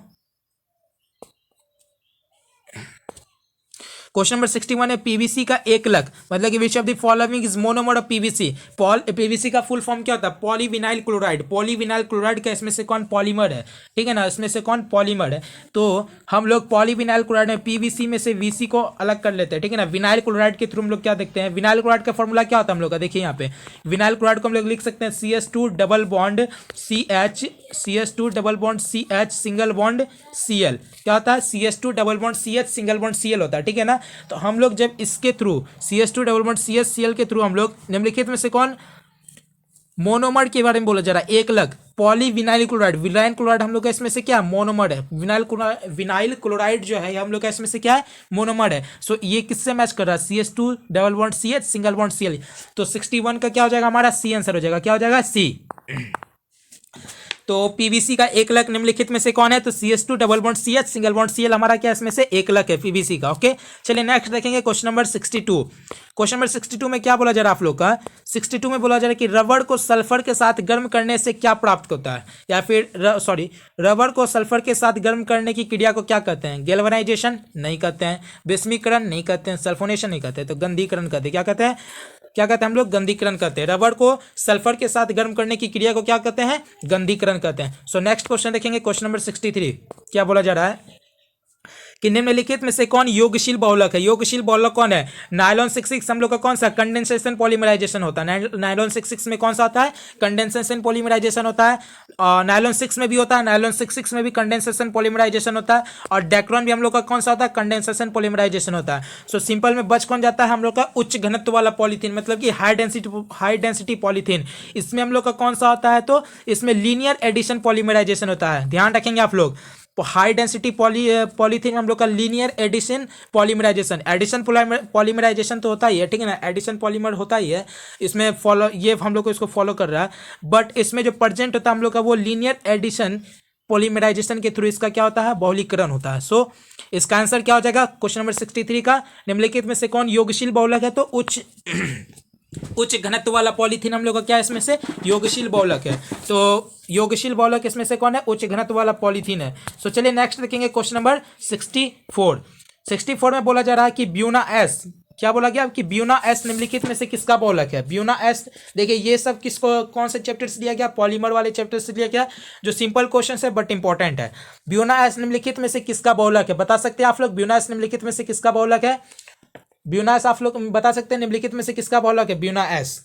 क्वेश्चन नंबर 61 है पीवीसी का एकलक, मतलब कि विच of the following is monomer of PVC. PVC का फुल फॉर्म क्या होता है? Polyvinyl chloride. पॉलीविनाइल क्लोराइड का इसमें से कौन पॉलीमर है, ठीक है ना? इसमें से कौन पॉलीमर है? तो हम लोग पॉलीविनाइल क्लोराइड में पीवीसी में से वीसी को अलग कर लेते हैं, ठीक है ना? विनाइल क्लोराइड के थ्रू हम लोग क्या देखते हैं? विनाइल क्लोराइड का फॉर्मूला क्या होता है हम लोग का? देखिए यहाँ पे विनाइल क्लोराइड को हम लोग लिख सकते हैं CS2 double bond CH, CS2 double bond CH single bond Cl। क्या होता है? CS2 double bond CH single bond Cl होता है, ठीक है ना? तो हम लोग जब इसके through CS2 double bond CH Cl के थ्रू हम लोग निम्नलिखित में से कौन मोनोमर के बारे में बोला जा रहा है? एकलक पॉलीविनाइल क्लोराइड। विनाइल क्लोराइड हम लोग का इसमें से क्या मोनोमर है? विनाइल क्लोराइड जो है हम लोग का इसमें से क्या है? मोनोमर है। सो ये किससे मैच कर रहा है? CS2 double bond CH single bond Cl। तो 61 का क्या हो जाएगा हमारा? सी आंसर हो जाएगा। क्या हो जाएगा? सी। तो पीवीसी का एकलक निम्नलिखित में से कौन है? तो CS2 double bond CH single bond Cl हमारा क्या इसमें से एकलक है पीवीसी का। ओके चलिए नेक्स्ट देखेंगे क्वेश्चन नंबर 62। क्वेश्चन नंबर 62 में क्या बोला जा रहा है आप लोग का? 62 में बोला जा रहा है कि रबड़ को सल्फर के साथ गर्म करने से क्या प्राप्त होता है, या फिर रबड़ को सल्फर के साथ गर्म करने की क्रिया को क्या कहते हैं? गैल्वेनाइजेशन नहीं कहते हैं, विस्मीकरण नहीं कहते हैं, सल्फोनेशन नहीं कहते हैं, तो गंधीकरण कहते हैं। क्या कहते हैं? क्या कहते हैं हम लोग, गंधीकरण करते हैं। रबड़ को सल्फर के साथ गर्म करने की क्रिया को क्या कहते हैं, गंधीकरण कहते हैं। सो नेक्स्ट क्वेश्चन देखेंगे, क्वेश्चन नंबर 63। क्या बोला जा रहा है कि निम्नलिखित में से कौन योगशील बहुलक है। योगशील बहुलक कौन है, नायलॉन 66 हम लोग का कौन सा, कंडेंसेशन पॉलीमराइजेशन होता है। नायलॉन 66 में कौन सा होता है, कंडेंसेशन पॉलीमराइजेशन होता है। नायलॉन 6 में भी होता है, नायलॉन 66 में भी कंडेंसेशन पॉलीमराइजेशन होता है। और डेक्रोन भी हम लोग का कौन सा होता है, कंडेंसेशन पॉलीमराइजेशन होता है। सो सिंपल में बच कौन जाता है हम लोग का, उच्च घनत्व वाला पॉलीथीन, मतलब कि हाई डेंसिटी पॉलीथीन। इसमें हम लोग का कौन सा होता है, तो इसमें लीनियर एडिशन पॉलीमराइजेशन होता है, ध्यान रखेंगे आप लोग। हाई डेंसिटी पॉलीथीन हम लोग का linear addition polymerization, addition polymerization तो होता ही है, ठीक है ना, एडिशन पॉलीमर होता ही है। इसमें फॉलो, ये हम लोग को इसको फॉलो कर रहा है, बट इसमें जो प्रेजेंट होता है हम लोग का वो लीनियर एडिशन पॉलीमराइजेशन के थ्रू इसका क्या होता है, बहुलीकरण होता है। सो इसका आंसर क्या हो जाएगा क्वेश्चन नंबर 63 का, निम्नलिखित में से कौन योगशील बहुलक है, तो उच्च घनत्व वाला पॉलीथीन हम लोग का क्या है, इसमें से योगशील बहुलक है। तो योगशील बहुलक इसमें से कौन है, उच्च घनत्व वाला पॉलीथीन है। सो चलिए नेक्स्ट देखेंगे क्वेश्चन नंबर 64 में बोला जा रहा है कि ब्यूना एस, क्या बोला गया कि ब्यूना एस निम्नलिखित में से किसका बहुलक है। ब्यूना एस, देखिए ये सब किसको, कौन से चैप्टर से लिया गया, पॉलीमर वाले चैप्टर से लिया गया, जो सिंपल क्वेश्चन है बट इंपॉर्टेंट है। ब्यूना एस निम्नलिखित में से किसका बहुलक है, बता सकते हैं आप लोग, ब्यूना एस निम्नलिखित में से किसका बहुलक है। ब्यूना एस आप लोग बता सकते हैं निम्नलिखित में से किसका बहुलक है, ब्यूना एस।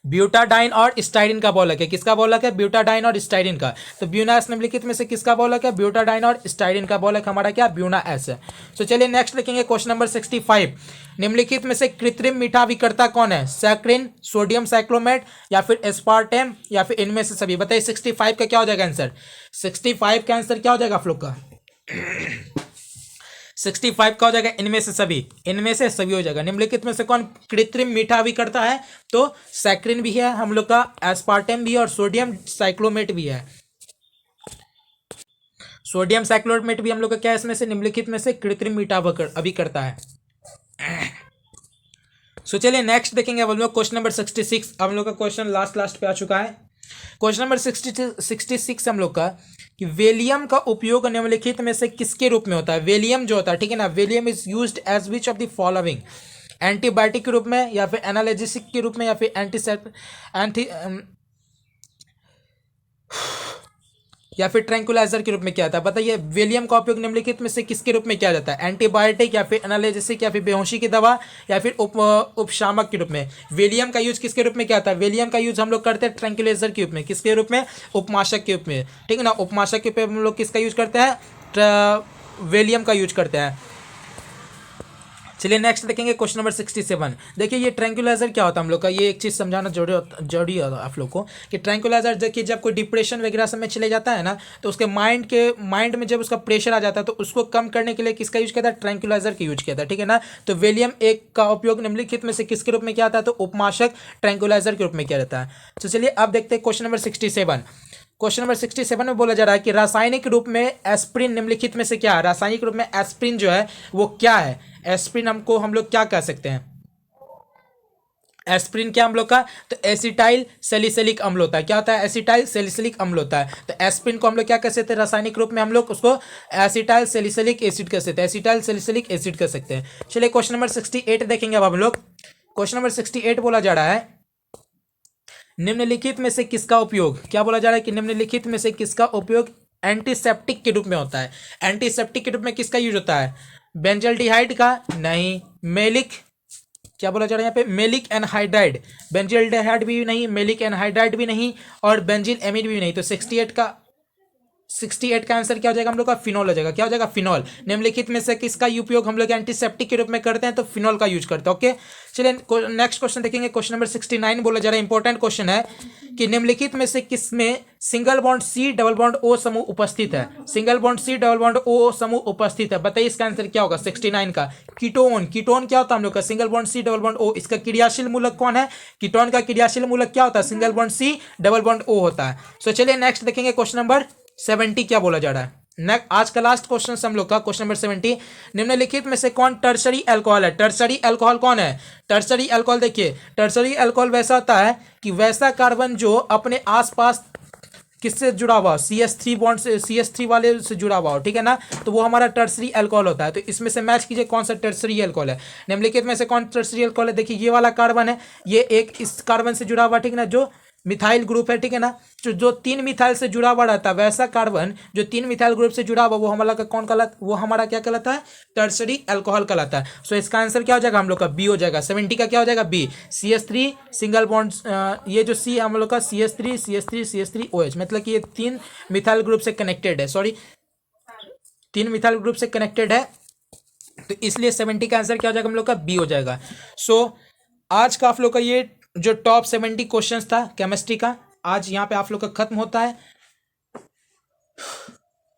ब्यूटाडाइन और स्टाइरिन का बहुलक है, किसका बहुलक है, ब्यूटाडाइन और स्टाइरिन का। तो ब्यूना एस निम्नलिखित में से किसका बहुलक है, ब्यूटाडाइन और स्टाइरिन का बहुलक हमारा क्या, ब्यूना एस है। तो चलिए नेक्स्ट लिखेंगे क्वेश्चन नंबर 65। निम्नलिखित में से कृत्रिम मीठा अभिकर्ता कौन है, सैक्रिन, सोडियम साइक्लोमेट या फिर एस्पार्टेम या फिर इनमें से सभी। बताइए 65 का क्या हो जाएगा आंसर, 65 का आंसर क्या हो जाएगा आप लोग का 65 का हो जाएगा इनमें से सभी, इनमें से सभी हो जाएगा। निम्नलिखित में से कौन कृत्रिम मीठा भी करता है, तो सैक्रिन भी है हम लोग का, एस्पार्टेम भी है और सोडियम साइक्लोमेट भी है। सोडियम साइक्लोमेट भी हम लोग का क्या है, इसमें से निम्नलिखित में से कृत्रिम मीठा अभी करता है। सो चलिए नेक्स्ट देखेंगे अब हम लोग क्वेश्चन नंबर 66। हम लोग का क्वेश्चन लास्ट पे आ चुका है। क्वेश्चन नंबर 66 हम लोग का कि वेलियम का उपयोग निम्नलिखित में से किसके रूप में होता है। वेलियम जो होता है, ठीक है ना, valium is used as which of the following, antibiotic के रूप में या फिर एनाल्जेसिक के रूप में या फिर या फिर ट्रैंकुलाइजर के रूप में किया जाता है। बताइए वेलियम का उपयोग निम्नलिखित में से किसके रूप में किया जाता है, एंटीबायोटिक या फिर एनाल्जेसिक या फिर बेहोशी की दवा या फिर उपशामक के रूप में। वेलियम का यूज किसके रूप में किया जाता है, वेलियम का यूज हम लोग करते हैं ट्रैंकुलाइजर के रूप में, किसके रूप में, उपमाशक के रूप में, ठीक है ना, उपमाशक के रूप में हम लोग किसका यूज करते हैं, वेलियम का यूज करते हैं। चलिए नेक्स्ट देखेंगे क्वेश्चन नंबर 67। देखिए ये ट्रैंकुलाइजर क्या होता है हम लोग का, ये एक चीज़ समझाना जरूरी है आप लोग को कि ट्रैंकुलाइजर देखिए जब कोई डिप्रेशन वगैरह सब में चले जाता है ना, तो उसके माइंड में जब उसका प्रेशर आ जाता है तो उसको कम करने के लिए किसका यूज किया था, ट्रैंकुलाइजर का यूज किया था, ठीक है ना। तो वेलियम एक का उपयोग निम्नलिखित में से किसके रूप में किया था, तो उपमाशक ट्रैंकुलाइजर के रूप में किया जाता है। तो चलिए अब देखते हैं क्वेश्चन नंबर 67। क्वेश्चन नंबर 67 में बोला जा रहा है कि रासायनिक रूप में एस्प्रिन निम्नलिखित में से क्या है। रासायनिक रूप में एस्प्रिन जो है वो क्या है, एस्प्रिन हम लोग क्या कह सकते हैं, एस्प्रिन क्या हम लोग का, तो एसिटाइल सैलिसिलिक अम्ल होता है। क्या होता है, एसिटाइल सैलिसिलिक अम्ल होता है। तो एस्प्रिन को हम लोग क्या कह सकते हैं, रासायनिक रूप में हम लोग उसको एसिटाइल सैलिसिलिक एसिड कह सकते हैं, एसिटाइल सैलिसिलिक एसिड कह सकते हैं। चलिए क्वेश्चन नंबर 68 देखेंगे अब हम लोग। क्वेश्चन नंबर 68 बोला जा रहा है निम्नलिखित में से किसका उपयोग, क्या बोला जा रहा है कि निम्नलिखित में से किसका उपयोग एंटीसेप्टिक के रूप में होता है। एंटीसेप्टिक के रूप में किसका यूज होता है, बेंजल्डिहाइड का नहीं, मेलिक, क्या बोला जा रहा है यहाँ पे, मेलिक एनहाइड्राइड, बेंजल्डिहाइड भी नहीं, मेलिक एनहाइड्राइड भी नहीं और बेंजिल एमिड भी नहीं। तो 68 का आंसर क्या हो जाएगा हम लोग का, फिनॉल हो जाएगा। क्या हो जाएगा, फिनॉल। निम्नलिखित में से किसका उपयोग हम लोग एंटीसेप्टिक के रूप में करते हैं, तो फिनॉल का यूज करते हैं। ओके चलिए नेक्स्ट क्वेश्चन देखेंगे। क्वेश्चन नंबर 69 बोला जा रहा है, इंपॉर्टेंट क्वेश्चन है कि निम्नलिखित में से किसमें single bond C double bond O समूह उपस्थित है। Single bond C double bond O समूह उपस्थित है। बताइए इसका आंसर क्या होगा 69 का। कीटोन, कीटोन क्या होता है हम लोग का, single bond C double bond O. इसका क्रियाशील मूलक कौन है, कीटोन का क्रियाशील मूलक क्या होता है, single bond C double bond O होता है। सो चलिए नेक्स्ट देखेंगे क्वेश्चन नंबर 70 क्या बोला जा रहा है। नेक्स्ट आज का लास्ट क्वेश्चन हम लोग का क्वेश्चन नंबर 70। निम्नलिखित में से कौन टर्सरी अल्कोहल है। टर्सरी अल्कोहल कौन है, टर्सरी अल्कोहल देखिए, टर्सरी अल्कोहल वैसा होता है कि वैसा कार्बन जो अपने आसपास किससे जुड़ा हुआ हो, CH3 बॉन्ड से, CH3 वाले से जुड़ा हुआ हो, ठीक है ना, तो वो हमारा टर्सरी अल्कोहल होता है। तो इसमें से मैच कीजिए कौन सा टर्सरी अल्कोहल है। निम्नलिखित में से कौन टर्सरी अल्कोहल है। देखिए ये वाला कार्बन है, ये एक इस कार्बन से जुड़ा हुआ, ठीक है ना, जो मिथाइल ग्रुप है, ठीक है ना, जो 3 मिथाइल से जुड़ा हुआ रहता है, वैसा कार्बन जो 3 मिथाइल ग्रुप से जुड़ा हुआ वो हमारा का कौन कहलाता, वो हमारा क्या कहलाता है, टर्सरी अल्कोहल कहलाता है। सो इसका आंसर क्या हो जाएगा हम लोग का बी हो जाएगा। 70 का क्या हो जाएगा बी। CH3 सिंगल बॉन्ड, ये जो सी हम लोग का CH3 मतलब कि ये 3 मिथाइल ग्रुप से कनेक्टेड है, सॉरी 3 मिथाइल ग्रुप से कनेक्टेड है, तो इसलिए 70 का आंसर क्या हो जाएगा हम लोग का बी हो जाएगा। सो आज का आप लोग का ये जो टॉप 70 क्वेश्चंस था केमिस्ट्री का, आज यहाँ पे आप लोग का खत्म होता है।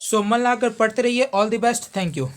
सो मन लगाकर पढ़ते रहिए। All the best, thank you.